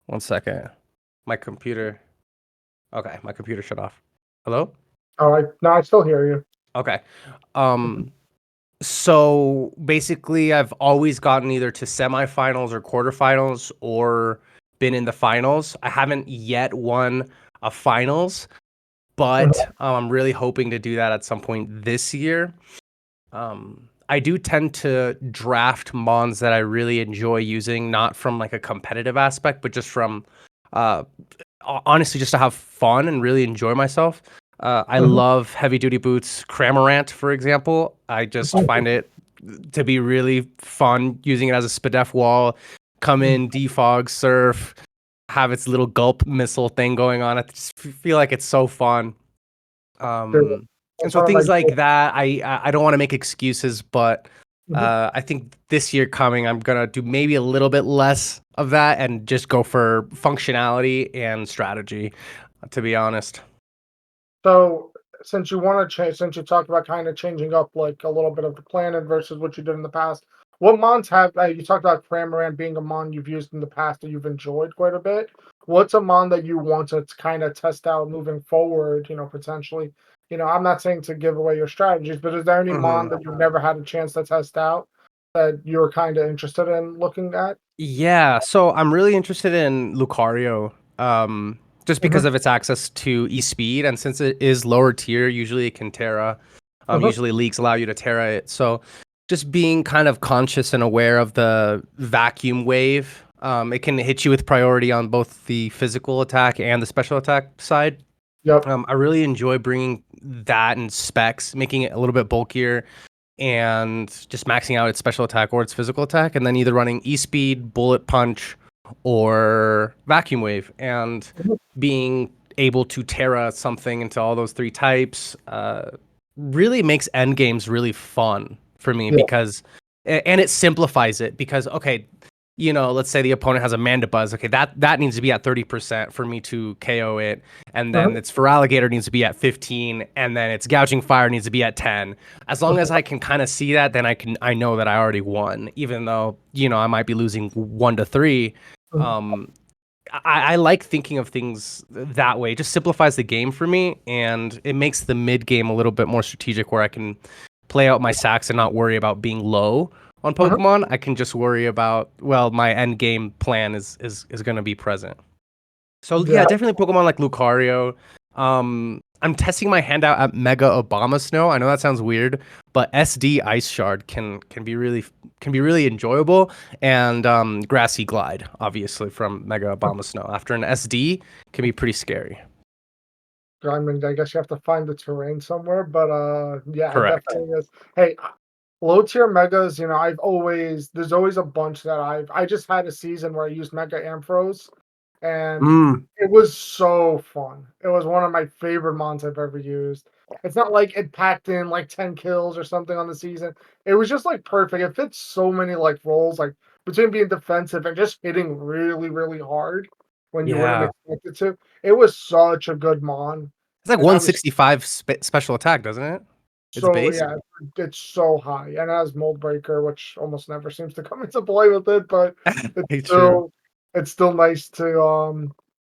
1 second. My computer shut off. Hello? All right, no, I still hear you. Okay. So basically I've always gotten either to semifinals or quarterfinals or been in the finals. I haven't yet won a finals, but I'm really hoping to do that at some point this year. I do tend to draft mons that I really enjoy using, not from like a competitive aspect, but just from honestly just to have fun and really enjoy myself. I love heavy duty boots, Cramorant, for example. I just find it to be really fun using it as a Spadef wall, come in, defog, surf, have its little gulp missile thing going on. I just feel like it's so fun. Dude, And that's so one of my things like that, I don't want to make excuses, but Mhm. I think this year coming, I'm gonna do maybe a little bit less of that and just go for functionality and strategy. To be honest. So, since you want to change, since you talked about kind of changing up like a little bit of the planet versus what you did in the past, what mons have you talked about Cramorant being a mon you've used in the past that you've enjoyed quite a bit? What's a mon that you want to kind of test out moving forward? Potentially. I'm not saying to give away your strategies, but is there any mon Mhm. that you've never had a chance to test out that you're kind of interested in looking at? Yeah, so I'm really interested in Lucario, just because Mhm, of its access to e-speed, and since it is lower tier, usually it can Terra. mhm, Usually leagues allow you to Terra it. So just being kind of conscious and aware of the vacuum wave, it can hit you with priority on both the physical attack and the special attack side. Yep. I really enjoy bringing that in specs, making it a little bit bulkier, and just maxing out its special attack or its physical attack, and then either running e-speed, bullet punch, or vacuum wave, and Mhm, being able to Terra something into all those three types really makes end games really fun for me Yeah. because, and it simplifies it because okay, let's say the opponent has a Mandibuzz. Okay, that needs to be at 30% for me to KO it, and then Mhm, its Feraligatr needs to be at 15, and then its Gouging Fire needs to be at 10. As long as I can kind of see that, then I know that I already won, even though I might be losing 1 to 3. mhm. Um, I like thinking of things that way. It just simplifies the game for me, and it makes the mid game a little bit more strategic, where I can play out my sacks and not worry about being low on Uh-huh. Pokemon. I can just worry about, well, my end game plan is going to be present. So yeah, Yeah. definitely Pokemon like Lucario. I'm testing my hand out at Mega Obama Snow. I know that sounds weird, but SD Ice Shard can be really enjoyable, and Grassy Glide, obviously from Mega Obama Snow. After an SD, can be pretty scary. I mean, I guess you have to find the terrain somewhere, but yeah, it Correct. definitely is. Hey, low tier megas, there's always a bunch that I just had a season where I used Mega Ampharos, and Mm, it was so fun. It was one of my favorite mons I've ever used. It's not like it packed in like 10 kills or something on the season. It was just like perfect. It fits so many like roles, like between being defensive and just hitting really, really hard when you wouldn't yeah. expect it to. It was such a good mon. It's like And I was 165 special attack, doesn't it? It's so base. yeah, it's so high, and it has Mold Breaker, which almost never seems to come into play with it, but it's Hey, true. still it's still nice to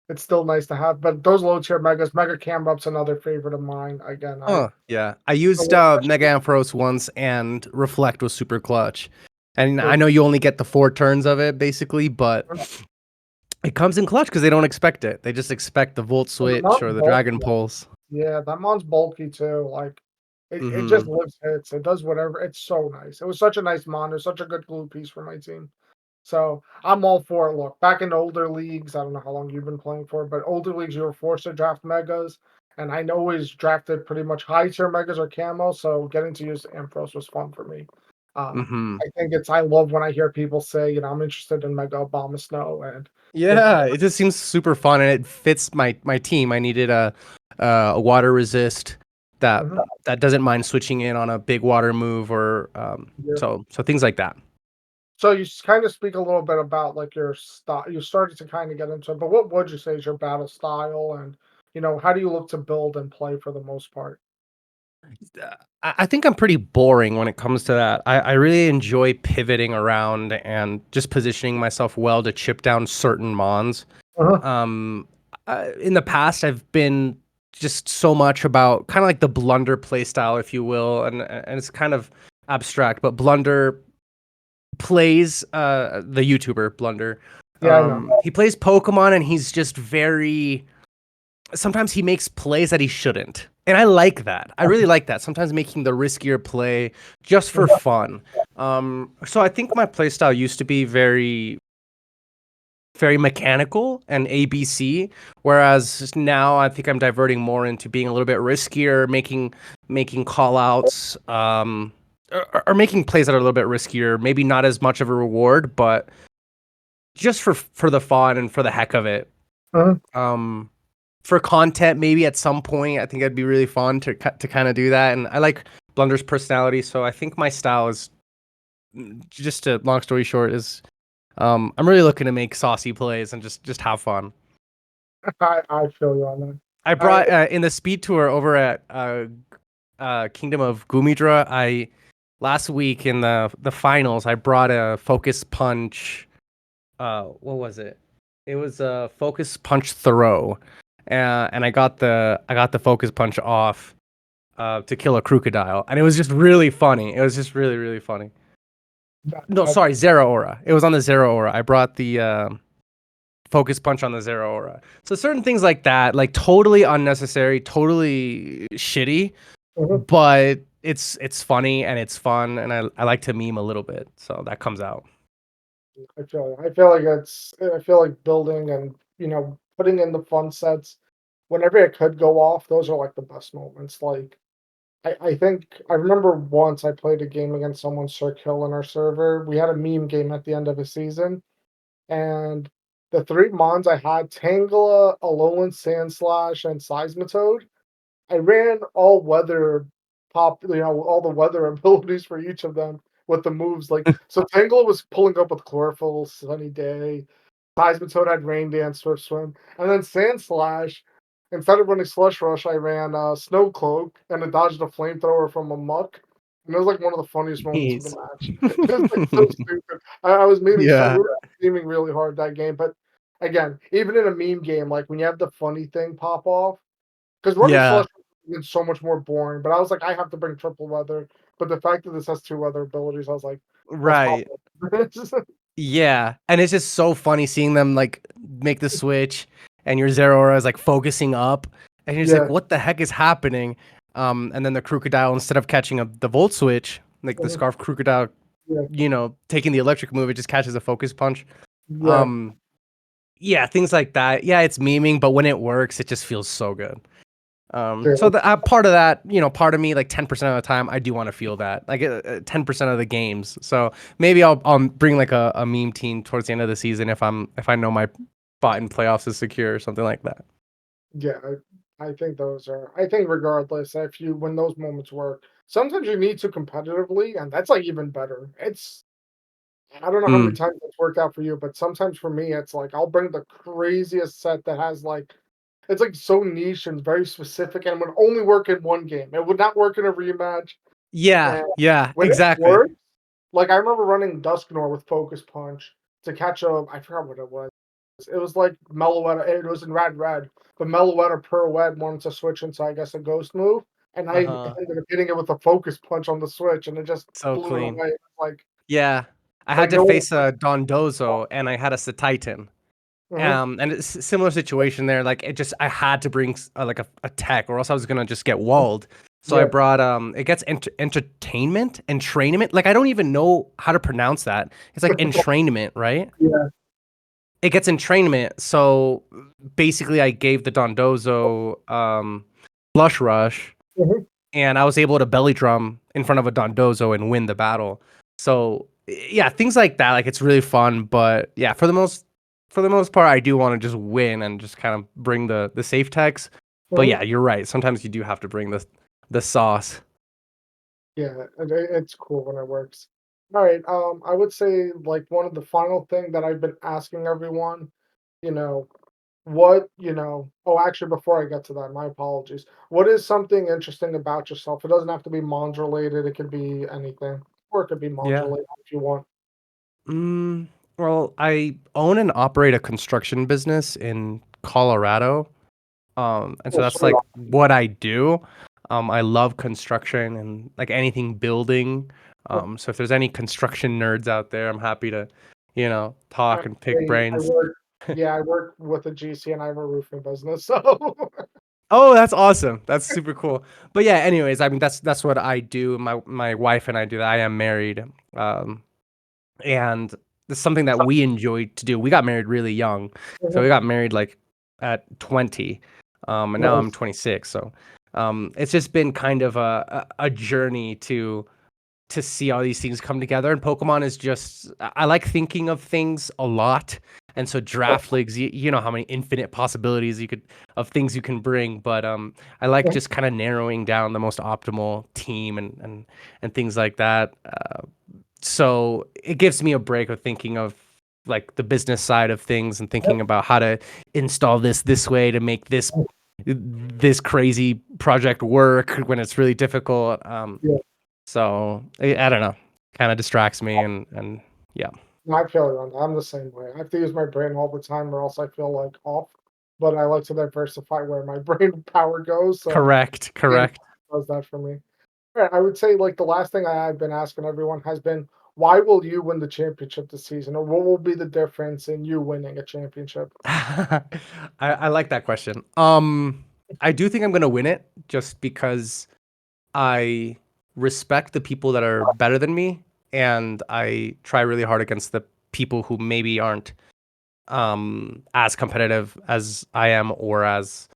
it's still nice to have. But those low tier megas, Mega Camrup's another favorite of mine. Again, I Oh, yeah. I used Mega Ampharos once, and Reflect was super clutch. And I know you only get the 4 turns of it, basically, but it comes in clutch because they don't expect it. They just expect the Volt the Switch mon's or the Dragon bulky. Pulse. Yeah, that mon's bulky too. Like it just Mm-hmm. lives hits. It does whatever. It's so nice. It was such a nice mon. It was such a good glue piece for my team. So I'm all for it. Look, back in older leagues, I don't know how long you've been playing for, but older leagues you were forced to draft megas, and I always drafted pretty much high tier megas or camo. So getting to use Ampharos was fun for me. Mm-hmm. I love when I hear people say, I'm interested in Mega Obama Snow, and it, Yeah, it just seems super fun, and it fits my team. I needed a water resist that Mhm. that doesn't mind switching in on a big water move, or Yeah. so things like that. So you kind of speak a little bit about like your style. You started to kind of get into it, but what would you say is your battle style, and how do you look to build and play for the most part? I think I'm pretty boring when it comes to that. I really enjoy pivoting around and just positioning myself well to chip down certain mons. Uh-huh. Um, in the past, I've been just so much about kind of like the Blunder playstyle, if you will, and it's kind of abstract, but Blunder plays the YouTuber Blunder. Yeah, I know. He plays Pokemon, and he's just very sometimes he makes plays that he shouldn't. And I like that. I really like that. Sometimes making the riskier play just for fun. So I think my playstyle used to be very, very mechanical and ABC, whereas now I think I'm diverting more into being a little bit riskier, making call outs, or making plays that are a little bit riskier. Maybe not as much of a reward, but just for the fun and for the heck of it. Uh-huh. For content, maybe at some point, I think it'd be really fun to kind of do that. And I like Blunder's personality, so I think my style is just a long story short is I'm really looking to make saucy plays and just have fun. I feel you on that. I brought in the speed tour over at Kingdom of Gumidra. I last week in the finals, I brought a focus punch. What was it? It was a focus punch throw, and I got the focus punch off to kill a crocodile, and it was just really funny. It was just really funny. No, sorry, Zero Aura. It was on the Zero Aura. I brought the focus punch on the Zero Aura. So certain things like that, like totally unnecessary, totally shitty, Mhm. but it's funny and it's fun, and I like to meme a little bit, so that comes out. I feel you. I feel like building and putting in the fun sets whenever it could go off. Those are like the best moments. Like I think I remember once I played a game against someone Sir Kill in our server. We had a meme game at the end of a season, and the three mons I had Tangela, Alolan Sandslash, and Seismitoad. I ran all weather all the weather abilities for each of them with the moves. Like so Tangela was pulling up with Chlorophyll, Sunny Day. Seismitoad had Rain Dance, Swift Swim, and then Sandslash. Instead of running Slush Rush, I ran Snow Cloak and it dodged a flamethrower from a muck. And it was like one of the funniest moments of the Jeez. match. It was like so stupid. I was memeing so Yeah. we were memeing really hard that game. But again, even in a meme game, like when you have the funny thing pop off, because running Yeah. Slush is so much more boring. But I was like, I have to bring triple weather. But the fact that this has two weather abilities, I was like, let's pop Right. it. Yeah, and it's just so funny seeing them like make the switch, and your Zero Aura is like focusing up, and you're just like, Yeah. what the heck is happening? And then the crocodile, instead of catching the volt switch, like the Mhm. Scarf Crocodile, Yeah. taking the electric move, it just catches a focus punch. Yeah. Um, yeah, things like that. Yeah, it's memeing, but when it works, it just feels so good. So Yeah. the part of that, part of me, like 10% of the time, I do want to feel that, like 10% of the games. So maybe I'll bring like a meme team towards the end of the season if I know my spot in playoffs is secure or something like that. Yeah, I think those are. I think regardless, if you when those moments work, sometimes you need to competitively, and that's like even better. I don't know how many Mm. times it's worked out for you, but sometimes for me, it's like I'll bring the craziest set that has like it's like so niche and very specific, and would only work in one game. It would not work in a rematch. Yeah, And yeah, when it exactly. works, like I remember running Dusknor with Focus Punch to catch a. I forgot what it was. It was like Meloetta. It was in Red, but Meloetta Pirouette wanted to switch into, I guess, a ghost move, and I Uh-huh. ended up hitting it with a focus punch on the switch, and it just So blew it clean. away. Yeah, I had Like to no one. face a Dondozo and I had a Titan. Mhm. And it's a similar situation there. Like I had to bring like a tech, or else I was gonna just get walled. So I Yeah. brought it gets entrainment. Like I don't even know how to pronounce that. It's like entrainment, right? Yeah. It gets entrainment. So basically, I gave the Dondozo Blush Rush, Mhm. and I was able to belly drum in front of a Dondozo and win the battle. So yeah, things like that. Like it's really fun, but yeah, for the most part, I do want to just win and just kind of bring the safe techs. But Mhm. yeah, you're right. Sometimes you do have to bring the sauce. Yeah, it's cool when it works. All right. I would say like one of the final thing that I've been asking everyone, you know, oh, actually, before I get to that, my apologies. What is something interesting about yourself? It doesn't have to be Mons related. It could be anything, or it could be Mons Yeah. related if you want. Mm, well, I own and operate a construction business in Colorado. And so Oh, that's sweet. like what I do. I love construction and like anything building. So if there's any construction nerds out there, I'm happy to, talk and pick I brains. work. Yeah, I work with a GC and I have a roofing business. So Oh, that's awesome. That's super cool. But yeah, anyways, I mean that's what I do. My wife and I do that. I am married. Um, and it's something that we enjoy to do. We got married really young. So we got married like at 20. And now I'm nice. 26. So it's just been kind of a journey to to see all these things come together. And Pokemon is just, I like thinking of things a lot. And so draft leagues, you know how many infinite possibilities of things you can bring. But I like just kind of narrowing down the most optimal team and things like that. So it gives me a break of thinking of like the business side of things and thinking about how to install this way to make this crazy project work when it's really difficult. Yeah. So I don't know, kind of distracts me and yeah. I feel you on that. I'm the same way. I have to use my brain all the time, or else I feel like off. But I like to diversify where my brain power goes. So Correct. game does that for me. Yeah, I would say like the last thing I've been asking everyone has been, why will you win the championship this season, or what will be the difference in you winning a championship? I like that question. I do think I'm gonna win it just because I respect the people that are better than me, and I try really hard against the people who maybe aren't as competitive as I am or as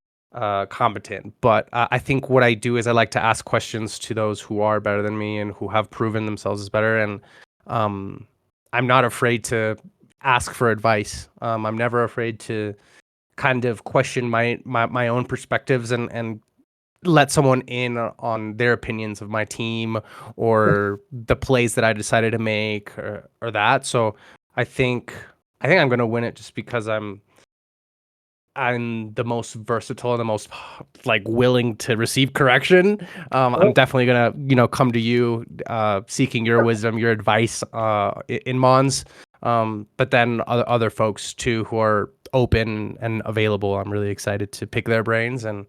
competent. But I think what I do is I like to ask questions to those who are better than me and who have proven themselves as better. And I'm not afraid to ask for advice. I'm never afraid to kind of question my own perspectives and let someone in on their opinions of my team or the plays that I decided to make or that. So I think I'm gonna win it just because I'm the most versatile and the most like willing to receive correction. I'm definitely gonna come to you seeking your wisdom, your advice in Mons. But then other folks too who are open and available. I'm really excited to pick their brains and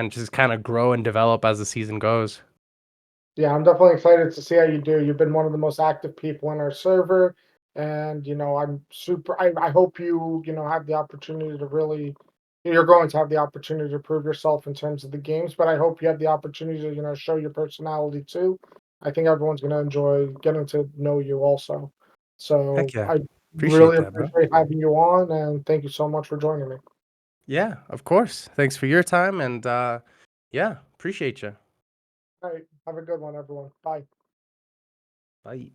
just kind of grow and develop as the season goes. Yeah, I'm definitely excited to see how you do. You've been one of the most active people in our server, and I'm super. I hope you have the opportunity to really. You're going to have the opportunity to prove yourself in terms of the games, but I hope you have the opportunity to show your personality too. I think everyone's going to enjoy getting to know you also. So Heck yeah. I Appreciate really that, bro. appreciate having you on, and thank you so much for joining me. Yeah, of course. Thanks for your time and yeah, appreciate you. All right, have a good one, everyone. Bye. Bye.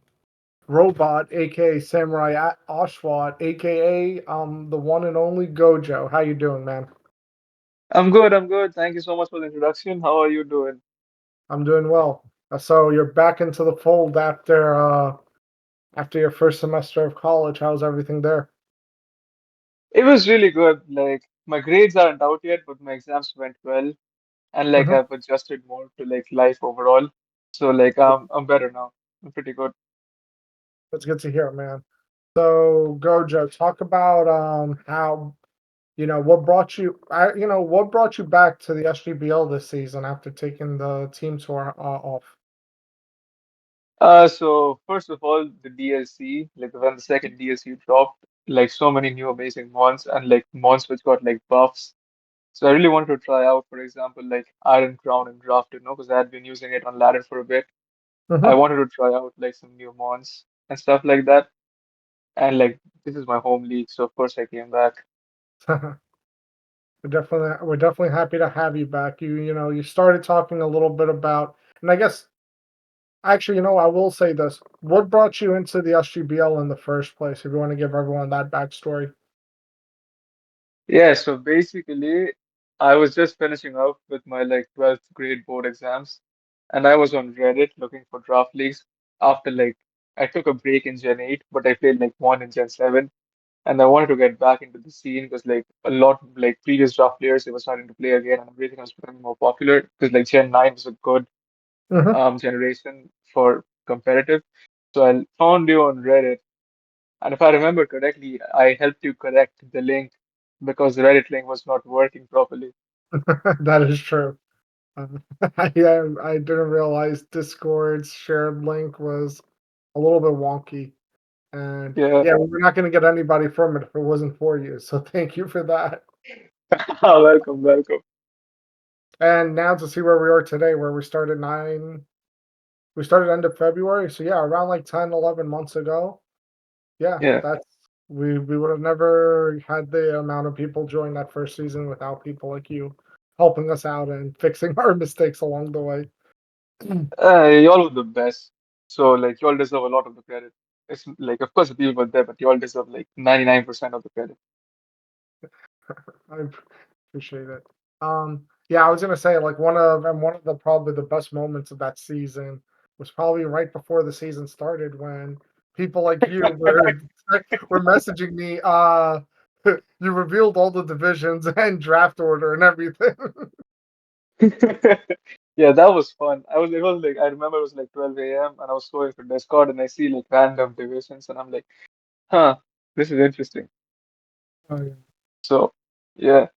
Robot, aka Samurai Oshwat, aka the one and only Gojo. How you doing, man? I'm good, I'm good. Thank you so much for the introduction. How are you doing? I'm doing well. So you're back into the fold after your first semester of college. How's everything there? It was really good. Like my grades aren't out yet, but my exams went well, and like hmm I've adjusted more to like life overall. So like I'm better now. I'm pretty good. That's good to hear, man. So Gojo, talk about how what brought you back to the SGBL this season after taking the team tour off. So first of all, the DLC, like when the second DLC dropped, like so many new amazing mons and like mons which got like buffs. So I really wanted to try out, for example, like Iron Crown and Drafted, because I had been using it on ladder for a bit. I hmm wanted to try out like some new mons and stuff like that. And like this is my home league, so of course I came back. we're definitely happy to have you back. You started talking a little bit about, and I guess actually, I will say this. What brought you into the SGBL in the first place? If you want to give everyone that backstory. Yeah, so basically I was just finishing up with my like 12th grade board exams, and I was on Reddit looking for draft leagues after like I took a break in Gen 8, but I played like one in Gen 7, and I wanted to get back into the scene because like a lot like previous draft players they were starting to play again and everything was becoming more popular because like Gen 9 was a good hmm generation for competitive. So I found you on Reddit, and if I remember correctly, I helped you correct the link because the Reddit link was not working properly. that is true. I didn't realize Discord's shared link was a little bit wonky, and Yeah. yeah, we're not going to get anybody from it if it wasn't for you. So thank you for that. Welcome, welcome. And now to see where we are today, where we started end of February. So yeah, around like 10, 11 months ago. Yeah, Yeah. we would have never had the amount of people join that first season without people like you helping us out and fixing our mistakes along the way. Y'all were the best. So like y'all deserve a lot of the credit. It's like of course the people were there, but y'all deserve like 99% of the credit. I appreciate it. Yeah, I was gonna say like one of the probably the best moments of that season was probably right before the season started when people like you were messaging me. You revealed all the divisions and draft order and everything. Yeah, that was fun. It was like I remember it was like 12 a.m. and I was scrolling through Discord and I see like random divisions and I'm like, huh, this is interesting. Oh yeah. So yeah.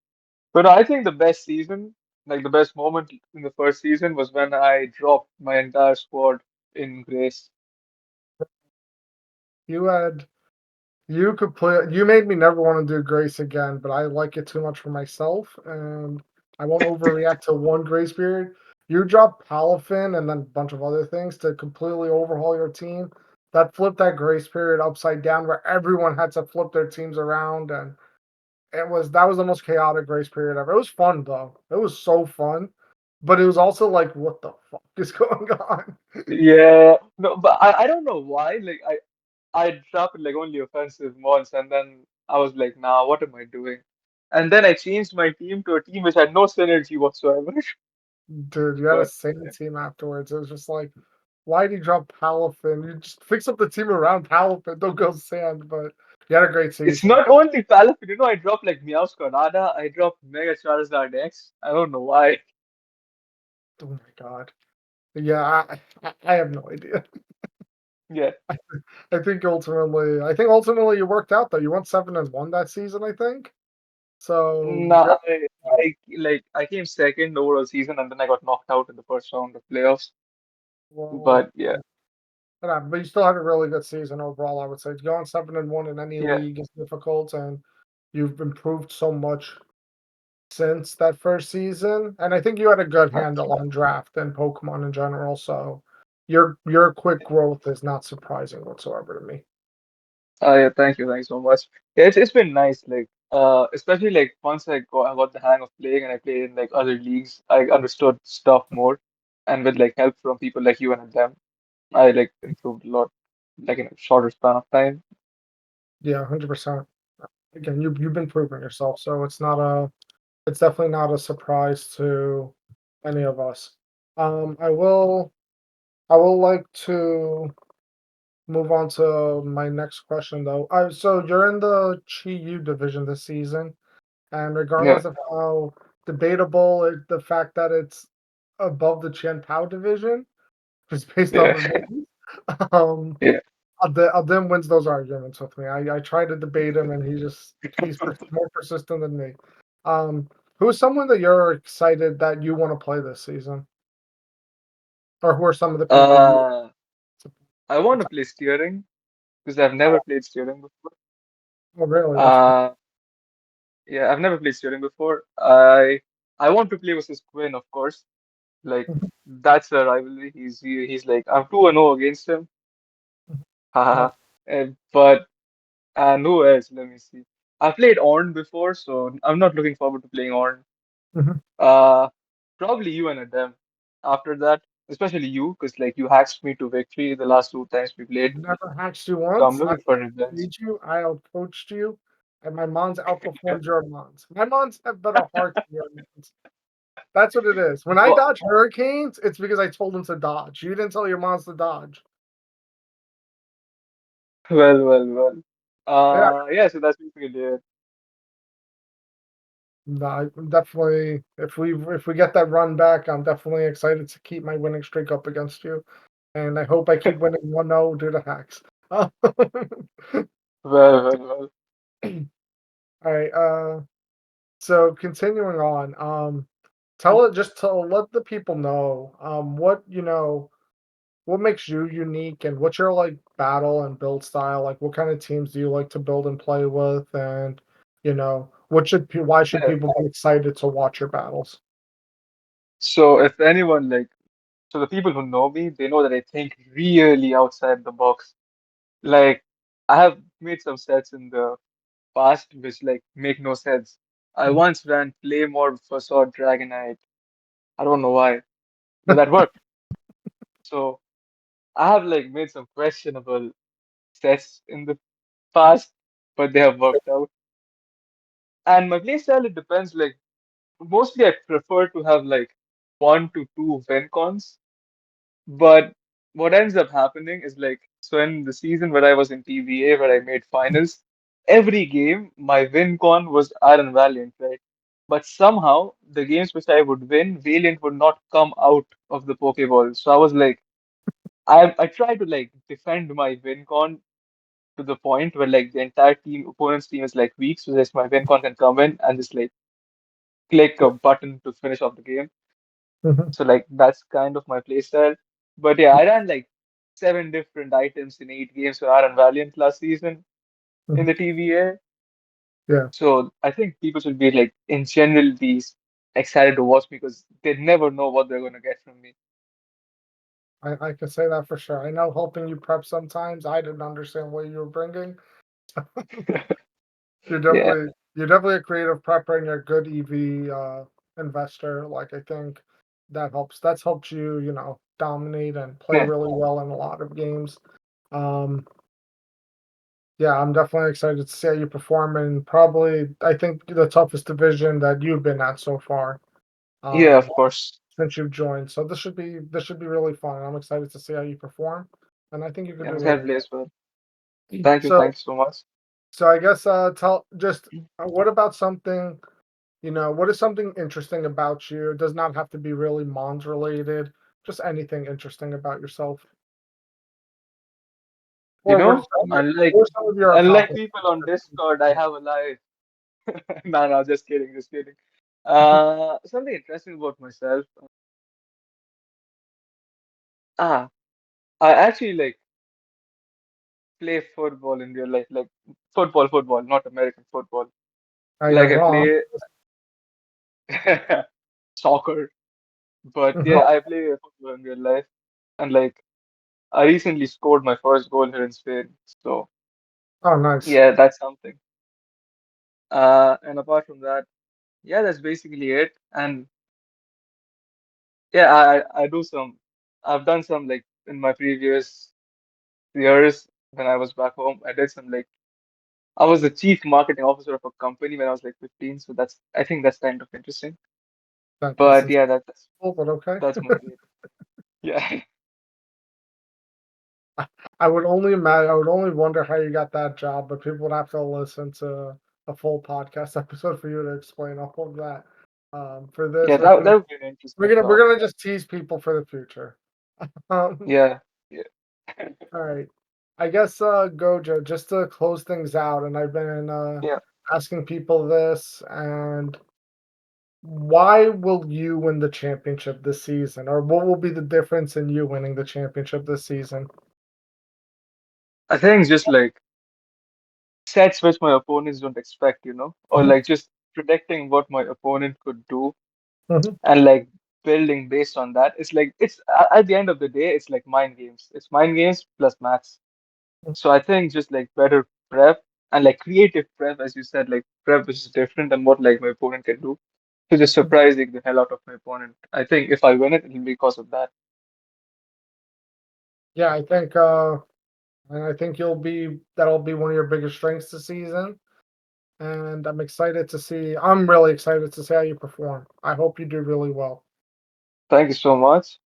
But I think the best season, like the best moment in the first season was when I dropped my entire squad in Grace. You had you could play. You made me never want to do Grace again, but I like it too much for myself, and I won't overreact to one Grace period. You drop Palafin and then a bunch of other things to completely overhaul your team. That flipped that Grace period upside down, where everyone had to flip their teams around, and that was the most chaotic Grace period ever. It was fun though. It was so fun, but it was also like, what the fuck is going on? Yeah, no, but I don't know why. Like I drafted like only offensive once, and then I was like, nah, what am I doing? And then I changed my team to a team which had no synergy whatsoever. Dude, you had a But sane team afterwards. It was just like, why did you drop Palafin? You just fix up the team around Palafin. Don't go sand, but you had a great it's season. not only Palafin, I dropped like Meow's Cornada, I dropped Mega Charizard X. I don't know why. Oh my god. Yeah, I have no idea. Yeah. I think ultimately you worked out though. You went 7-1 that season, I think. So Nah, yeah, I came second overall season and then I got knocked out in the first round of playoffs. well, But yeah, but you still had a really good season overall. I would say going 7-1 in any yeah, league is difficult, and you've improved so much since that first season, and I think you had a good handle on draft and Pokemon in general. So your quick growth is not surprising whatsoever to me. yeah, thank you so much. Yeah, it's been nice, like especially like once I got the hang of playing and I played in like other leagues, I understood stuff more, and with like help from people like you and them, I like improved a lot, like in a shorter span of time. Yeah, 100%. Again, you've been proving yourself, so it's definitely not a surprise to any of us. I will like to move on to my next question though. So you're in the Chi Yu division this season. And Yeah, regardless of how debatable the fact that it's above the Chien Pao division, just based off yeah, of names, um, yeah. Adim wins those arguments with me. I try to debate him, and he's more persistent than me. Um, who's someone that you're excited that you want to play this season, or who are some of the people you? Uh, I want to play steering because I've never played steering before. Oh, really? That's cool. Uh, yeah, I've never played steering before. I want to play versus Quinn, of course. Like that's a rivalry. He's like I'm 2-0 against him. Yeah. Haha. But and who else? Let me see. I played Ornn before, so I'm not looking forward to playing Ornn. Mhm. Uh, Probably you and Adam. After that, especially you, because like you hacked me to victory the last two times we played. I've never hacked you So I'm once. I looking for revenge. beat you. I outcoached you, and my mons outperformed your mons. My mons have better hearts than your mons. That's what it is. When I Well, dodge hurricanes, it's because I told them to dodge. You didn't tell your mons to dodge. well. Yeah, Yeah. So that's basically it. no, I'm definitely. If we get that run back, I'm definitely excited to keep my winning streak up against you, and I hope I keep winning 1-0 due to hacks. All Well. right. So continuing on. Tell it just to let the people know. What makes you unique and what's your like battle and build style? Like what kind of teams do you like to build and play with? And why should Yeah. people be excited to watch your battles? So if anyone like, so the people who know me, they know that I think really outside the box. Like I have made some sets in the past which like make no sense. I Mhm. once ran Playmore for Sword Dragonite. I don't know why, but that worked. So I have like made some questionable sets in the past, but they have worked out. And my playstyle, it depends. Like mostly, I prefer to have like 1 to 2 win cons. But what ends up happening is like, so in the season where I was in TVA, where I made finals, every game my win con was Iron Valiant, right? But somehow the games which I would win, Valiant would not come out of the Pokeball. So I was like, I try to like defend my win con to the point where like the entire opponent's team is like weak, so just my win con can come in and just like click a button to finish off the game. Mhm. So like that's kind of my playstyle. But yeah, I ran like 7 different items in 8 games for Iron Valiant last season in Mhm. the TVA. Yeah, So I think people should be like in general be excited to watch me because they never know what they're gonna get from me. I can say that for sure. I know helping you prep sometimes, I didn't understand what you were bringing. You're Yeah, definitely a creative prepper and you're a good EV investor. Like I think that helps. That's helped you, dominate and play yeah, really well in a lot of games. Um, yeah, I'm definitely excited to see how you perform in probably I think the toughest division that you've been at so far. yeah, Um, of course. since you've joined. So this should be really fun. I'm excited to see how you perform, and I think you could Yeah, do really exactly well. as well. So Thank you so much. so I guess tell just what about something what is something interesting about you? It does not have to be really Mons related. Just anything interesting about yourself, You or know, unlike what are some of your unlike accomplishments? people on Discord, I have a life. No, no, just kidding, just kidding. Something interesting about myself. Ah, I actually like play football in real life, like football, not American football. You're Like I wrong. play soccer, but yeah, I play football in real life, and like I recently scored my first goal here in Spain. So Oh, nice. yeah, that's something. And apart from that, yeah, that's basically it. And yeah, I do some. I've done some like in my previous years when I was back home. I did some like I was the chief marketing officer of a company when I was like 15, so I think that's kind of interesting. That But doesn't yeah, sound cool, but okay. that's mostly it. Yeah. I would only wonder how you got that job, but people would have to listen to a full podcast episode for you to explain all of that. For Yeah, this, that would be an interesting we're talk. gonna just tease people for the future. Um, Yeah. Yeah. all right. I guess Gojo, just to close things out, and I've been Yeah. asking people this, and why will you win the championship this season, or what will be the difference in you winning the championship this season? I think just like sets which my opponents don't expect, or Mhm, like just predicting what my opponent could do mhm, and like building based on that. It's like at the end of the day, it's like mind games. It's mind games plus maths. mhm. So I think just like better prep and like creative prep, as you said, like prep which is different than what like my opponent can do. So just surprising the hell out of my opponent. I think if I win it, it'll be because of that. Yeah, and I think that'll be one of your biggest strengths this season. And I'm really excited to see how you perform. I hope you do really well. Thank you so much.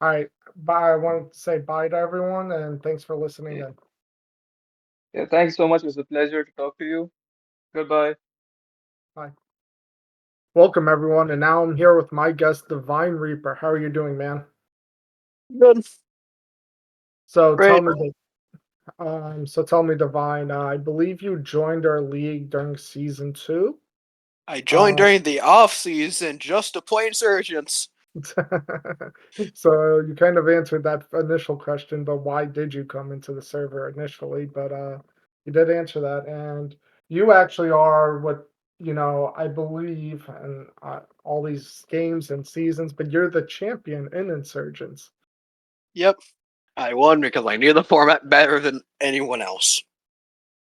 All right. Bye. I wanted to say bye to everyone and thanks for listening Yeah, in. yeah, thank you so much. It was a pleasure to talk to you. Goodbye. Bye. Welcome everyone. And now I'm here with my guest, DivineReaper. How are you doing, man? Good. So tell Great. me so tell me, Divine, I believe you joined our league during season 2. I joined Uh, during the off season just to play Insurgents. so you kind of answered that initial question, but why did you come into the server initially? But you did answer that, and you actually are what I believe, and all these games and seasons. But you're the champion in Insurgents. Yep, I won because I knew the format better than anyone else.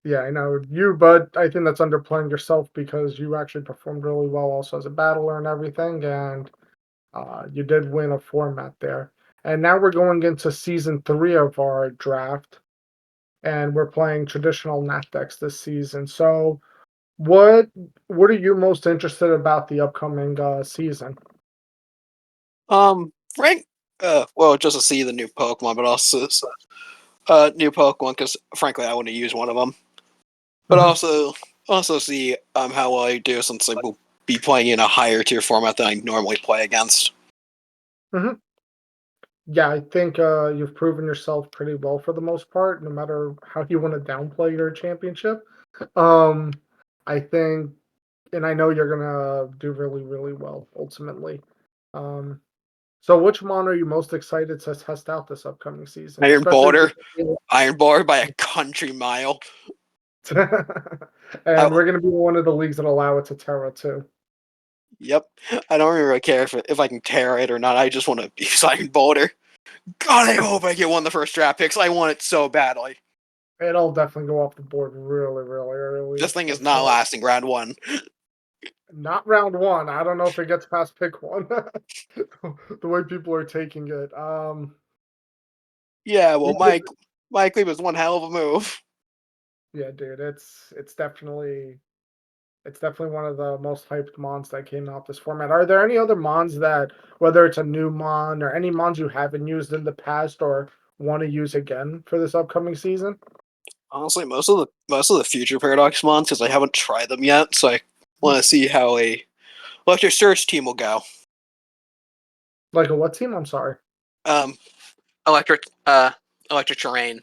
Yeah, I know you, but I think that's underplaying yourself because you actually performed really well, also as a battler and everything, and you did win a format there. and now we're going into season 3 of our draft, and we're playing traditional nat decks this season. So, what are you most interested about the upcoming season? Frank. Well, just to see the new Pokemon, but also new Pokemon because frankly, I want to use one of them. But Mhm. also see how well I do since I will be playing in a higher tier format than I normally play against. Mhm. Yeah, I think you've proven yourself pretty well for the most part, no matter how you want to downplay your championship. Um, I think, and I know you're gonna do really, really well ultimately. Um, so which mon are you most excited to test out this upcoming season, Iron especially Border, with Iron Border by a country mile. I, and we're gonna be one of the leagues that allow it to Terra too. yep, I don't really care if I can tear it or not. I just want to use Iron Border. God, I hope I get one of the first draft picks. I want it so badly. It'll definitely go off the board really, really early. This thing is It's not lasting round one. not round one. I don't know if it gets past pick one. The way people are taking it. Yeah, well, Yeah, Mike Lee was one hell of a move. yeah, dude, it's definitely one of the most hyped mons that came out this format. Are there any other mons that, whether it's a new mon or any mons you haven't used in the past or want to use again for this upcoming season? Honestly, most of the future paradox mons because I haven't tried them yet, so I want to see how a Electric Surge team will go. Like a what team? I'm sorry. Um, electric terrain.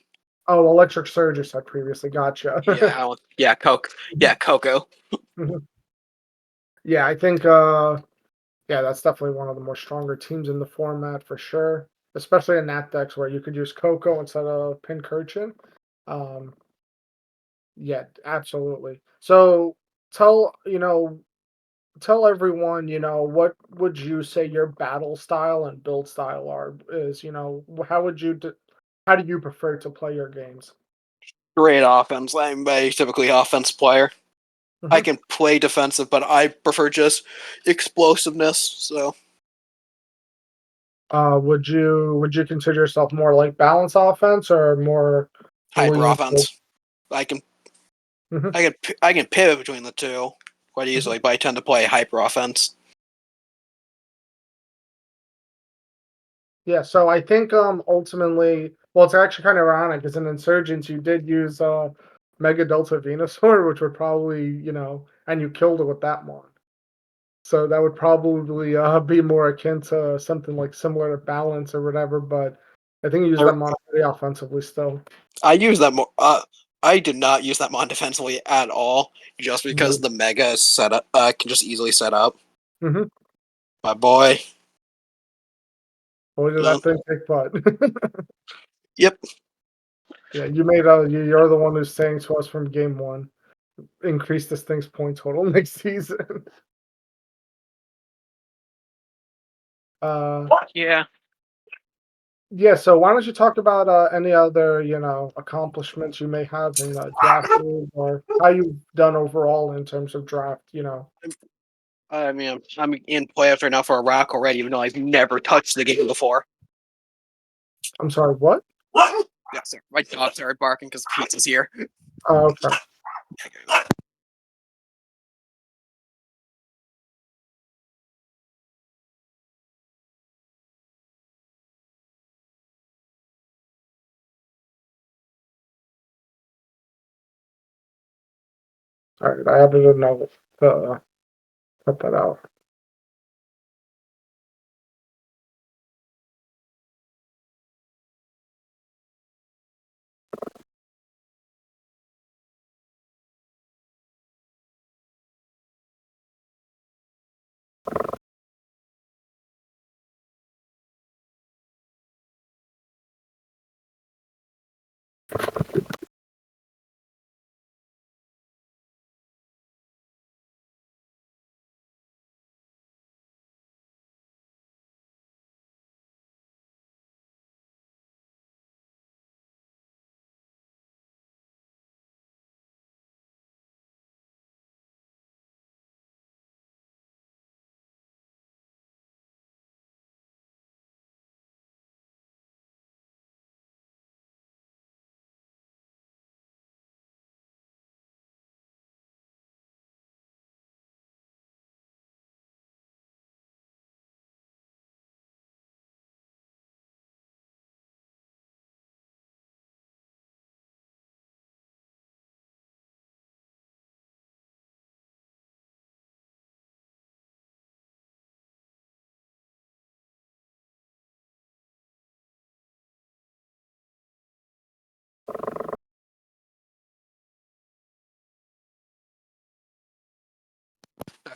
Oh, Electric Surge you said previously. Gotcha. Yeah, Coco. Yeah, I think yeah, that's definitely one of the more stronger teams in the format for sure. Especially in Nat decks where you could use Coco instead of Pincurchin. Um, yeah, absolutely. So tell everyone, what would you say your battle style and build style is, how do you prefer to play your games? Great offense. I'm a typically offense player. I Mhm. can play defensive, but I prefer just explosiveness. So Would you consider yourself more like balance offense or more hyper lean? offense. I can Mhm. I can pivot between the two quite Mhm. easily, but I tend to play hyper offense. Yeah, so I think ultimately, well, it's actually kind of ironic because in Insurgents you did use Mega Delta Venusaur, which would probably, and you killed it with that mon. So that would probably be more akin to something like similar to balance or whatever, but I think you use I, that mon pretty offensively still. I use that more. I did not use that mon defensively at all, just because No. the mega is set up can just easily set up. Mm-hmm. My boy. Boy, did Uh, that thing kick butt. yep. Yeah, you're the one who's saying to us from game one, increase this thing's point total next season. Uh, Yeah. Yeah, so why don't you talk about any other, accomplishments you may have in the draft league or how you've done overall in terms of draft. I mean, I'm in playoffs right now for Iraq already, even though I've never touched the game before. I'm sorry, what? Yeah, sir. My dog started barking because pizza's here. Oh, okay. All right, I added a note to put that out.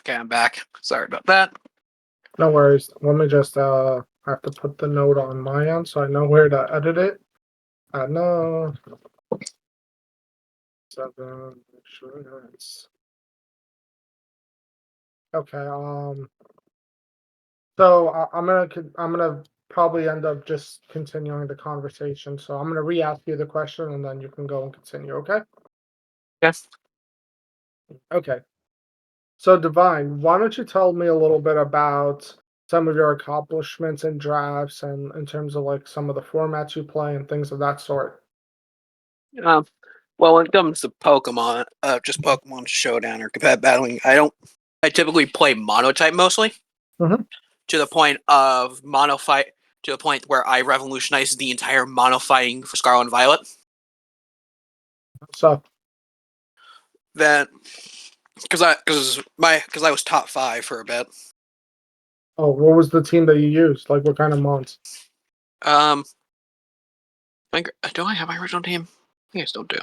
Okay, I'm back. Sorry about that. No worries. Let me just have to put the note on my end so I know where to edit it. No. 7 insurance. Okay. So I'm gonna probably end up just continuing the conversation. So I'm gonna re-ask you the question and then you can go and continue. Okay. Yes. Okay. So Divine, why don't you tell me a little bit about some of your accomplishments in drafts and in terms of like some of the formats you play and things of that sort. Well, when it comes to Pokemon, just Pokemon Showdown or competitive battling, I typically play monotype mostly. Mhm. To the point of mono fight, to the point where I revolutionized the entire mono fighting for Scarlet and Violet. So, Then, because I was top 5 for a bit. what was the team that you used? Like, what kind of mons? Do I have my original team? I think I still do.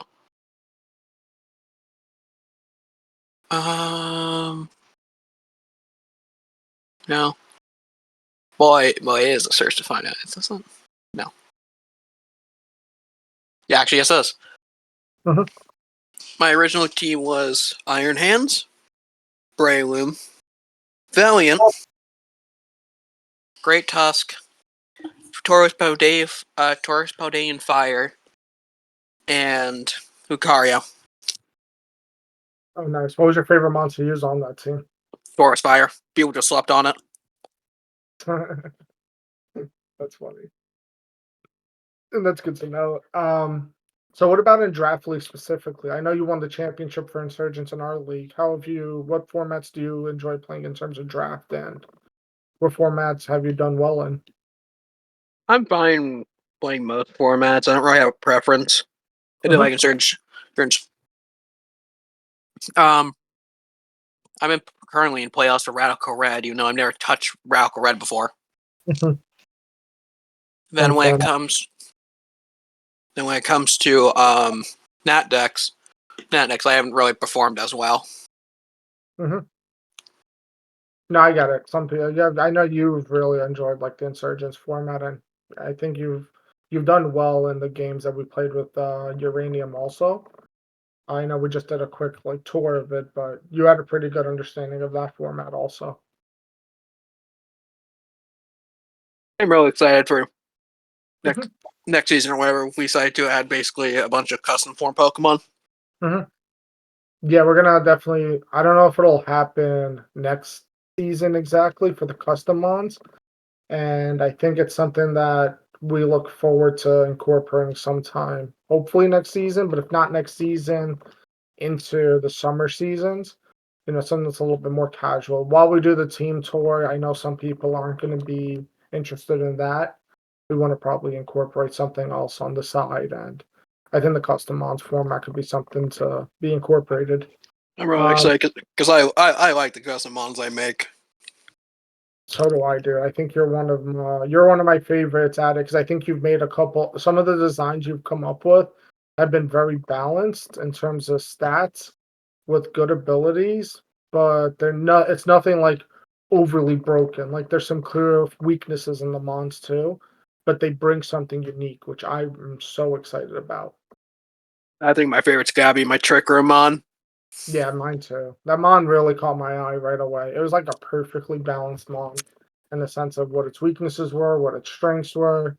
No. Well, it is a search to find out. Is this one? No. Yeah, actually, yes, it is. Mhm. My original team was Iron Hands, Breloom, Valiant, Great Tusk, Taurus Paldean Fire, and Lucario. Oh, nice. What was your favorite mon to use on that team? Taurus Fire. People just slept on it. That's funny. And that's good to know. So what about in draft league specifically? I know you won the championship for Insurgents in our league. What formats do you enjoy playing in terms of draft, and what formats have you done well in? I'm fine playing most formats. I don't really have a preference. I do like Insurgents. I'm currently in playoffs for Radical Red. You know, I've never touched Radical Red before. Then when it comes to Nat decks, I haven't really performed as well. No, I get it. Some people, yeah, I know you've really enjoyed like the Insurgents format, and I think you've done well in the games that we played with Uranium also. I know we just did a quick like tour of it, but you had a pretty good understanding of that format also. I'm really excited for next season or whatever we decide to add basically a bunch of custom form Pokemon. Yeah, we're gonna definitely. I don't know if it'll happen next season exactly for the custom mons, and I think it's something that we look forward to incorporating sometime. Hopefully next season, but if not next season, into the summer seasons. Something that's a little bit more casual. While we do the team tour, I know some people aren't going to be interested in that. We want to probably incorporate something else on the side, and I think the custom mods format could be something to be incorporated. I'm really excited because I like the custom mons I make. So do I. Do I think you're one of my favorites at it because I think you've made a couple. Some of the designs you've come up with have been very balanced in terms of stats with good abilities, but they're not. It's nothing like overly broken. Like there's some clear weaknesses in the mons too, but they bring something unique, which I'm so excited about. I think my favorite's gotta be my Trick Room mon. Yeah, mine too. That mon really caught my eye right away. It was like a perfectly balanced mon in the sense of what its weaknesses were, what its strengths were.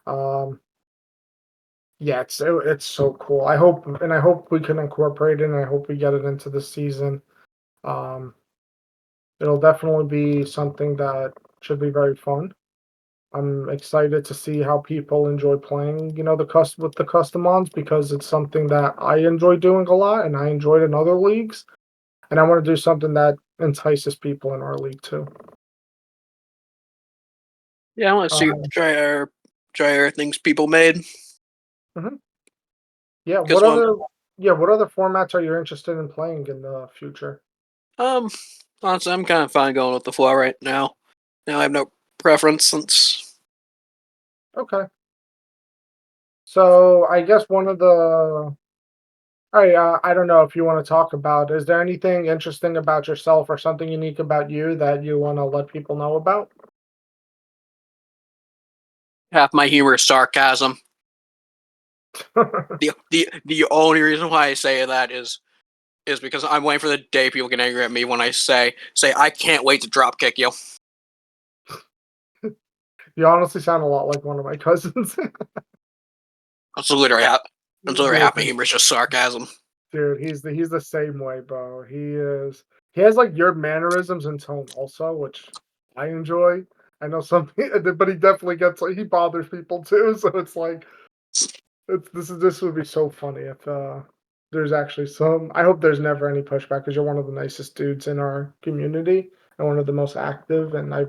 Um, yeah, it's so cool. I hope we can incorporate it, and I hope we get it into the season. Um, It'll definitely be something that should be very fun. I'm excited to see how people enjoy playing, with the custom mons because it's something that I enjoy doing a lot and I enjoyed in other leagues. And I want to do something that entices people in our league too. Yeah, I want to see try our things people made. Yeah, what other formats are you interested in playing in the future? Honestly, I'm kind of fine going with the flow right now. Now I have no preference since. Okay. So I guess one of the All right, I don't know if you want to talk about. Is there anything interesting about yourself or something unique about you that you want to let people know about? Half my humor is sarcasm. The only reason why I say that is because I'm waiting for the day people get angry at me when I say I can't wait to drop kick you. You honestly sound a lot like one of my cousins. That's literally half. That's literally Dude, half my humor is just sarcasm. dude, he's the same way, bro. He is. He has like your mannerisms and tone also, which I enjoy. I know some, but he definitely gets like he bothers people too. So it's like this would be so funny if there's actually some. I hope there's never any pushback because you're one of the nicest dudes in our community and one of the most active, and I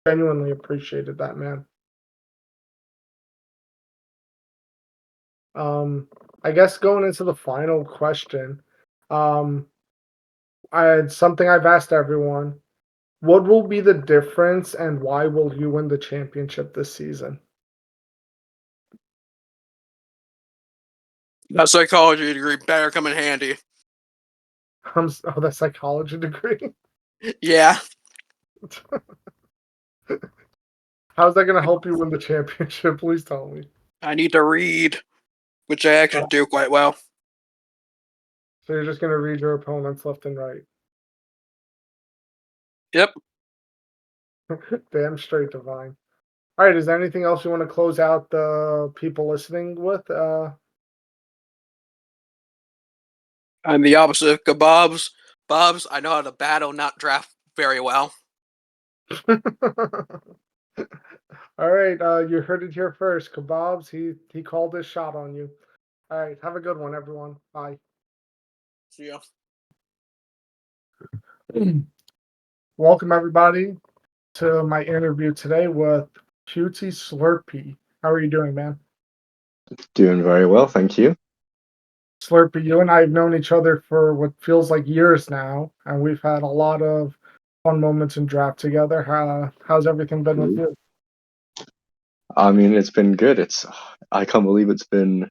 genuinely appreciated that, man. I guess going into the final question, um, it's something I've asked everyone. What will be the difference, and why will you win the championship this season? That psychology degree better come in handy. Oh, the psychology degree. Yeah, How's that going to help you win the championship? Please tell me. I need to read, which I actually do quite well. So you're just going to read your opponents left and right. Yep. Damn straight, Divine. All right, is there anything else you want to close out the people listening with? I'm the opposite of kebabs. Bobs, I know how to battle, not draft very well. All right, you heard it here first. Kebabs, he called his shot on you. All right, have a good one, everyone. Bye. See ya. Welcome, everybody, to my interview today with Cutie Slurpy. How are you doing, man? Doing very well, thank you. Slurpy, you and I have known each other for what feels like years now, and we've had a lot of fun moments in draft together. How's everything been with you? I mean, it's been good. I can't believe it's been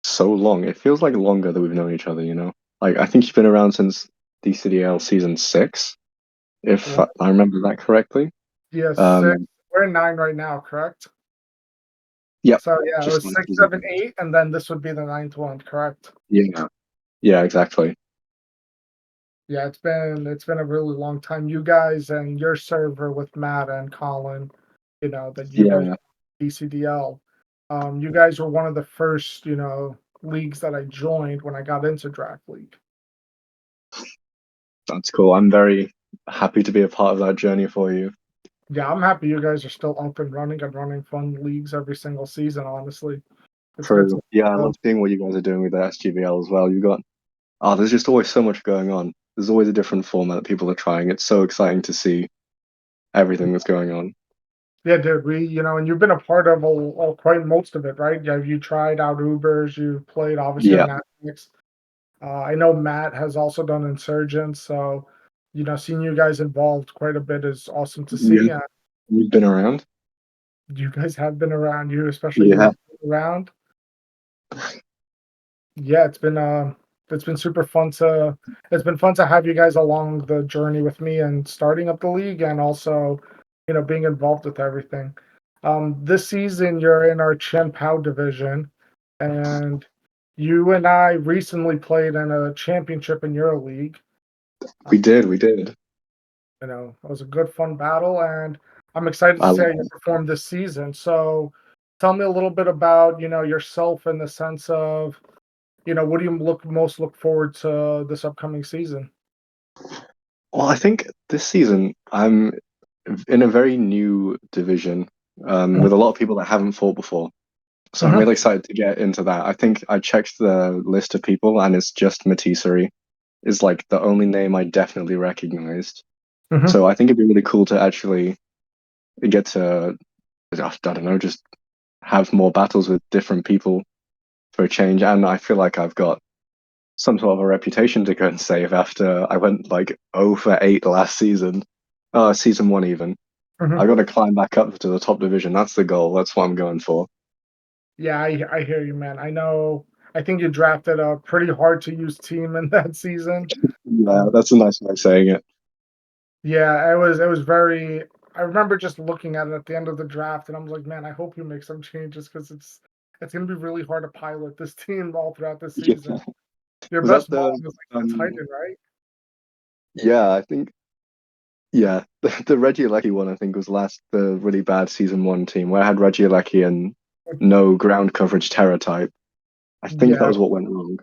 so long. It feels like longer that we've known each other, you know? Like, I think you've been around since DCDL season 6, if What? I remember that correctly. Yes, Um, we're in 9 right now, correct? yep, So yeah, it just was last 6, season. 7, 8, and then this would be the 9th one, correct? Yeah, yeah, exactly. Yeah, it's been a really long time. You guys and your server with Matt and Colin, that you guys Yeah, DCDL. You guys were one of the first, leagues that I joined when I got into Draft League. that's cool. I'm very happy to be a part of that journey for you. Yeah, I'm happy you guys are still up and running fun leagues every single season, honestly. It's good True. to Yeah, I love seeing what you guys are doing with the SGBL as well. There's just always so much going on. There's always a different format that people are trying. It's so exciting to see everything that's going on. Yeah, dude, and you've been a part of quite most of it, right? Yeah, you tried out Ubers, you played obviously Yeah, on Netflix. I know Matt has also done Insurgents, so seeing you guys involved quite a bit is awesome to yeah, see. you've been around. You guys have been around, especially you Yeah, have been around. Yeah, it's been super fun to have you guys along the journey with me and starting up the league and also, being involved with everything. This season you're in our Chien Pao division, and you and I recently played in a championship in your league. we did, we did. It was a good fun battle, and I'm excited to I see love how you it. perform this season. So tell me a little bit about, yourself in the sense of, what do you most look forward to this upcoming season? Well, I think this season I'm in a very new division with a lot of people that haven't fought before. So I'm Mhm, really excited to get into that. I think I checked the list of people and it's just Matisserie is like the only name I definitely recognized. mhm. So I think it'd be really cool to actually get to, I don't know, just have more battles with different people for a change. And I feel like I've got some sort of a reputation to go and save after I went like 0 for 8 last season, season 1 even. I Mhm. got to climb back up to the top division. That's the goal. That's what I'm going for. Yeah, I hear you, man. I I think you drafted a pretty hard to use team in that season. Yeah, that's a nice way of saying it. Yeah, it was very. I remember just looking at it at the end of the draft, and I was like, man, I hope you make some changes because it's gonna be really hard to pilot this team all throughout the Yeah. season. Your Was that best mod was like the um, Titan, right? yeah, I think yeah, the Regieleki one I think was the really bad season 1 team where I had Regieleki and no ground coverage Terror type. I think that Yeah, was what went wrong.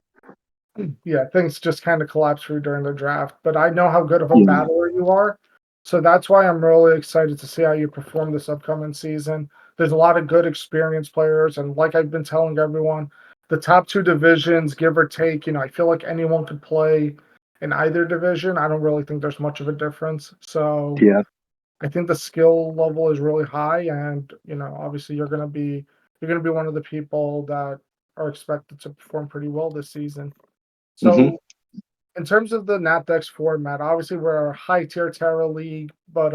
yeah, things just kind of collapsed for you during the draft. But I know how good of a Yeah. battler you are, so that's why I'm really excited to see how you perform this upcoming season. There's a lot of good experienced players, and like I've been telling everyone, the top two divisions, give or take, I feel like anyone could play in either division. I don't really think there's much of a difference. So Yeah. I think the skill level is really high, and obviously you're gonna be one of the people that are expected to perform pretty well this season. hmm So in terms of the NatDex format, obviously we're a high tier Terra league, but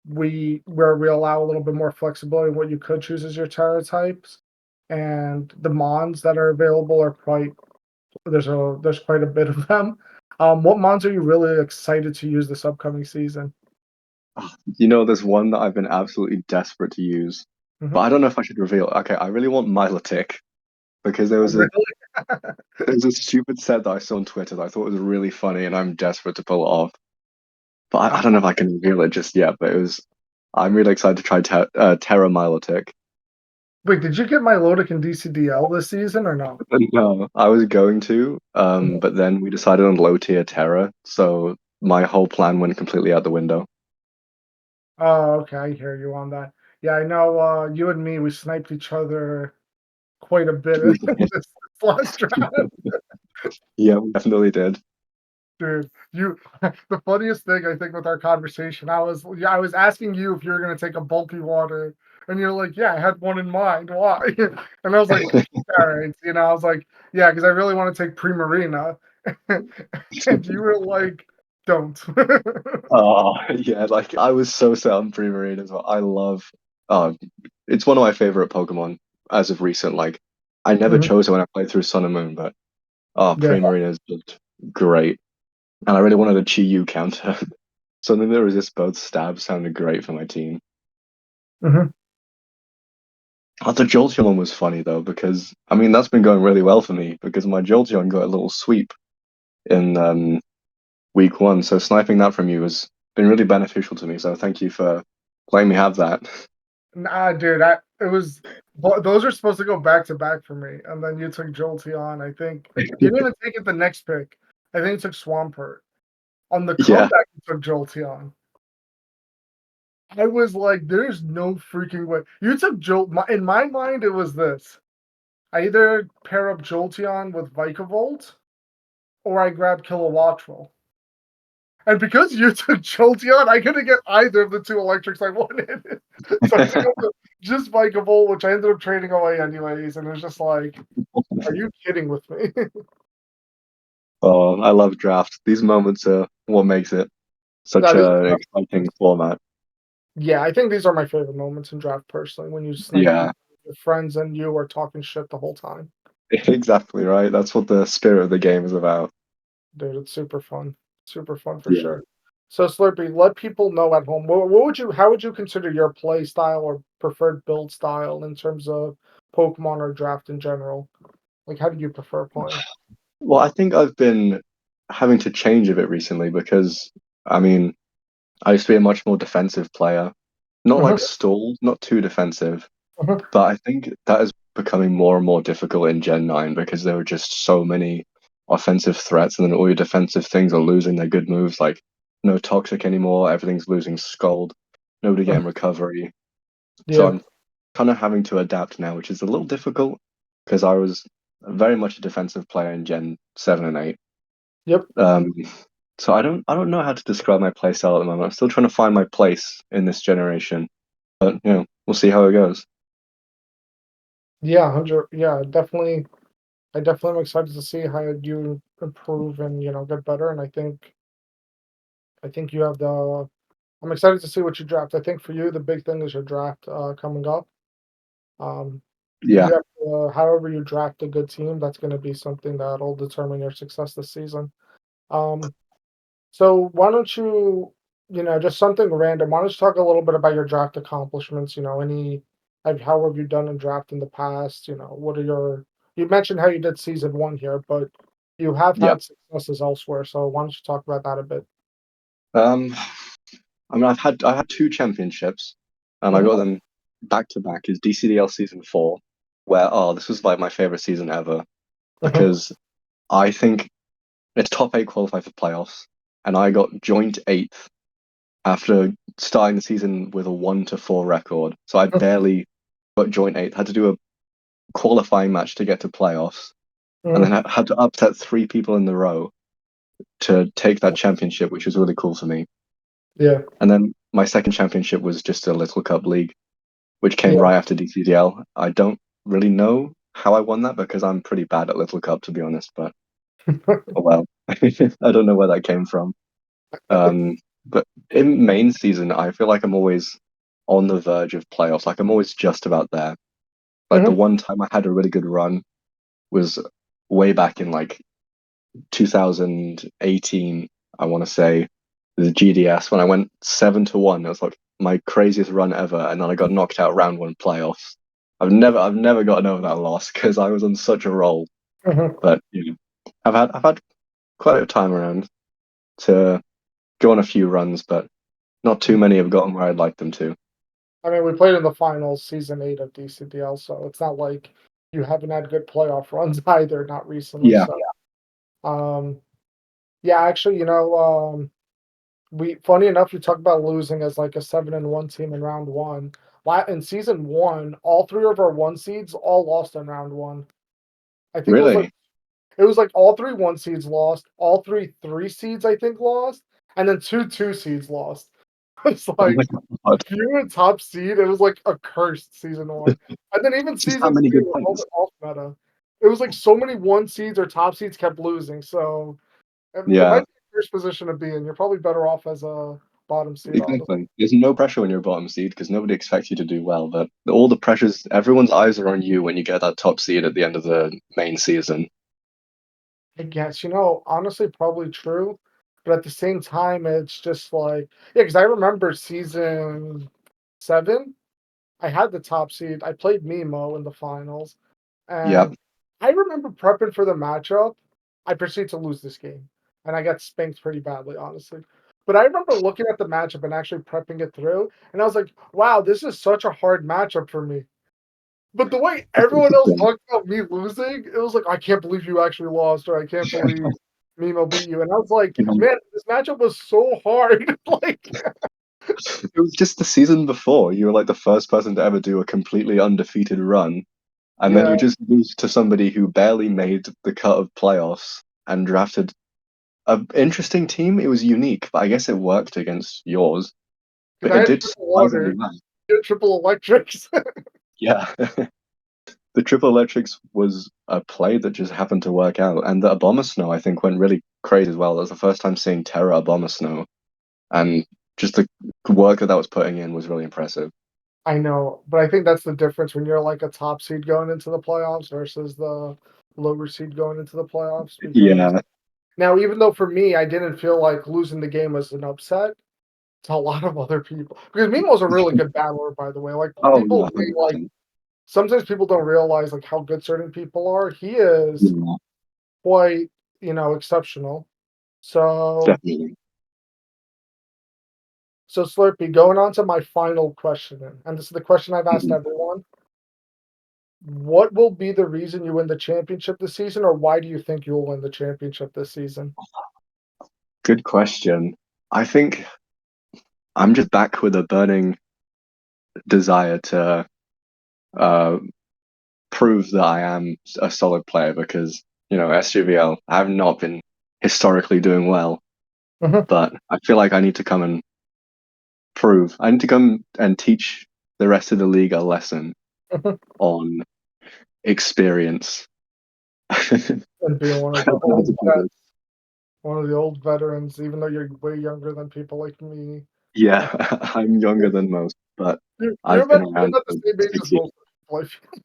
we allow a little bit more flexibility in what you could choose as your Terra types, and the mons that are available are there's quite a bit of them. What mons are you really excited to use this upcoming season? There's one that I've been absolutely desperate to use, but I don't know if I should reveal. Okay, I really want Milotic because there was a stupid set that I saw on Twitter that I thought was really funny, and I'm desperate to pull it off. But I don't know if I can reveal it just yet. But I'm really excited to try Terra Milotic. Wait, did you get Milotic in DCDL this season or no? No, I was going to, but then we decided on low tier Terra, so my whole plan went completely out the window. Oh, okay, I hear you on that. Yeah, I know you and me, we sniped each other quite a bit in this last draft. Yeah, we definitely did. Dude, the funniest thing I think with our conversation, I was asking you if you were gonna take a bulky water, and you're like, yeah, I had one in mind. Why? And I was like, all right, I was like, yeah, because I really want to take Primarina. And you were like, don't. Oh, yeah, like I was so set on Primarine as well. I love it's one of my favorite Pokemon as of recent. Like I never Mhm. chose it when I played through Sun and Moon, but Yeah. Primarine is just great. And I really wanted a Chi-Yu counter. Something that resists both stabs sounded great for my team. Mhm. The Jolteon one was funny though, because I mean that's been going really well for me because my Jolteon got a little sweep in week 1, so sniping that from you has been really beneficial to me. So thank you for letting me have that. Nah, dude, those are supposed to go back to back for me, and then you took Jolteon. I think you didn't even take it the next pick. I think you took Swampert. On the Yeah. comeback, you took Jolteon. I was like, there's no freaking way. You took in my mind, it was this. I either pair up Jolteon with Vikavolt, or I grab Kilowattrel. And because you took Jolteon, I couldn't get either of the two electrics I wanted. So I took just Vikavolt, which I ended up trading away anyways. And it was just like, are you kidding with me? Oh, I love draft. These moments are what makes it such No, an exciting format. yeah, I think these are my favorite moments in draft personally, when you snipe Yeah, your friends and you are talking shit the whole time. exactly right. That's what the spirit of the game is about. Dude, it's super fun. Super fun for Yeah. sure. So Slurpy, let people know at home. How would you consider your play style or preferred build style in terms of Pokemon or draft in general? Like, how do you prefer playing? Well, I think I've been having to change a bit recently because, I mean, I used to be a much more defensive player. Not Uh-huh, like stalled, not too defensive, uh-huh. but I think that is becoming more and more difficult in Gen 9 because there are just so many offensive threats, and then all your defensive things are losing their good moves, like no Toxic anymore, everything's losing Scald, nobody getting recovery. So Yeah. I'm kind of having to adapt now, which is a little difficult because I was very much a defensive player in Gen 7 and 8. Yep. Um, so I don't know how to describe my playstyle at the moment. I'm still trying to find my place in this generation, but we'll see how it goes. Yeah, 100. Yeah, definitely. I definitely am excited to see how you improve and get better. And I think you have the. I'm excited to see what you draft. I think for you the big thing is your draft coming up. Um, Yeah. However you draft a good team, that's going to be something that'll determine your success this season. So why don't you, just something random. Why don't you talk a little bit about your draft accomplishments? How have you done in draft in the past? What are you mentioned how you did season 1 here, but you have Yeah. had successes elsewhere. So why don't you talk about that a bit? I mean, I had 2 championships, and I got them back to back. Is DCDL season 4, where this was like my favorite season ever because I think it's top 8 qualify for playoffs, and I got joint 8th after starting the season with a 1-4 record. So I barely got joint 8th. Had to do a qualifying match to get to playoffs, and then I had to upset 3 people in a row to take that championship, which was really cool for me. Yeah. And then my second championship was just a Little Cup League, which came Yeah. right after DCDL. I don't really know how I won that because I'm pretty bad at Little Cup, to be honest, but oh well. I don't know where that came from. But in main season, I feel like I'm always on the verge of playoffs. Like I'm always just about there. Like the one time I had a really good run was way back in like 2018, I want to say, the GDS when I went 7-1. It was like my craziest run ever, and then I got knocked out round 1 playoffs. I've never gotten over that loss because I was on such a roll. But I've had quite a bit of time around to go on a few runs, but not too many have gotten where I'd like them to. I mean, we played in the finals, season 8 of DCDL, so it's not like you haven't had good playoff runs either, not recently. Yeah. So, yeah, actually, funny enough, you talk about losing as like a 7-1 team in round 1. In season 1, all 3 of our 1 seeds all lost in round 1. I think Really? it was like all 3 1 seeds lost, all 3 seeds I think lost, and then 2 seeds lost. It's Oh like my God. if you were a top seed, it was like a cursed season 1. And then even Just that season many 2 good was all points. off meta. It was like so many 1 seeds or top seeds kept losing. So it Yeah. might be the first position to be in. You're probably better off as a bottom seed, honestly. Exactly. There's no pressure when you're a bottom seed because nobody expects you to do well. But all the pressures, everyone's eyes are on you when you get that top seed at the end of the main season. I guess, honestly, probably true. But at the same time, it's just like, yeah, because I remember season 7, I had the top seed. I played Mimo in the finals. Yeah. And I remember prepping for the matchup. I proceeded to lose this game. And I got spanked pretty badly, honestly. But I remember looking at the matchup and actually prepping it through. And I was like, wow, this is such a hard matchup for me. But the way everyone else talked about me losing, it was like, I can't believe you actually lost, or I can't believe Mimo beat you. And I was like, man, this matchup was so hard. Like, It was just the season before. You were like the first person to ever do a completely undefeated run. And then yeah, you just lose to somebody who barely made the cut of playoffs and drafted an interesting team. It was unique, but I guess it worked against yours. But because I it had did triple water, surprisingly well. triple electrics. Yeah. The triple electrics was a play that just happened to work out. And the Bomber Snow, I think, went really crazy as well. That was the first time seeing Terra Bomber Snow. And just the work that was putting in was really impressive. I know, but I think that's the difference when you're like a top seed going into the playoffs versus the lower seed going into the playoffs. Because Yeah. now, even though for me, I didn't feel like losing the game was an upset to a lot of other people. Because Mimo's a really good battler, by the way. Like Oh, people yeah, may, like 100%. sometimes people don't realize like how good certain people are. He is Yeah, quite, exceptional. So definitely. Slurpy, going on to my final question, and this is the question I've asked Mhm. everyone. What will be the reason you win the championship this season, or why do you think you'll win the championship this season? Good question. I think I'm just back with a burning desire to uh, prove that I am a solid player because, SGVL, I have not been historically doing well, but I feel like I need to come and prove. I need to come and teach the rest of the league a lesson on experience. And being one I of the don't know how old to put this. one of the old veterans, even though you're way younger than people like me. Yeah, I'm younger than most, but You're I've been about around the for same age 6 as years. most people. I feel.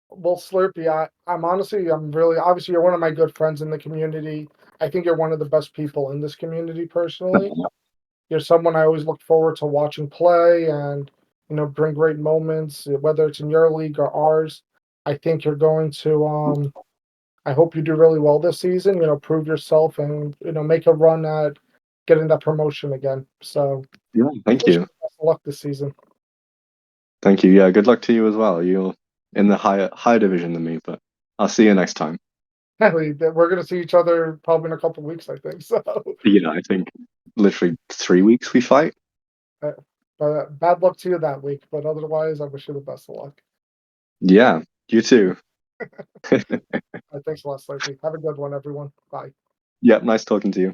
Well, Slurpy, I'm really, obviously, you're one of my good friends in the community. I think you're one of the best people in this community, personally. You're someone I always look forward to watching play and, bring great moments, whether it's in your league or ours. I think you're going to, I hope you do really well this season, prove yourself and, make a run at getting that promotion again. So, Yeah, thank wish you. best of luck this season. Thank you. Yeah, good luck to you as well. You're in the higher division than me, but I'll see you next time. We're going to see each other probably in a couple weeks, I think. So, I think literally 3 weeks we fight. but bad luck to you that week. But otherwise, I wish you the best of luck. Yeah, you too. Thanks a lot, Slurpy. Have a good one, everyone. Bye. Yep, nice talking to you.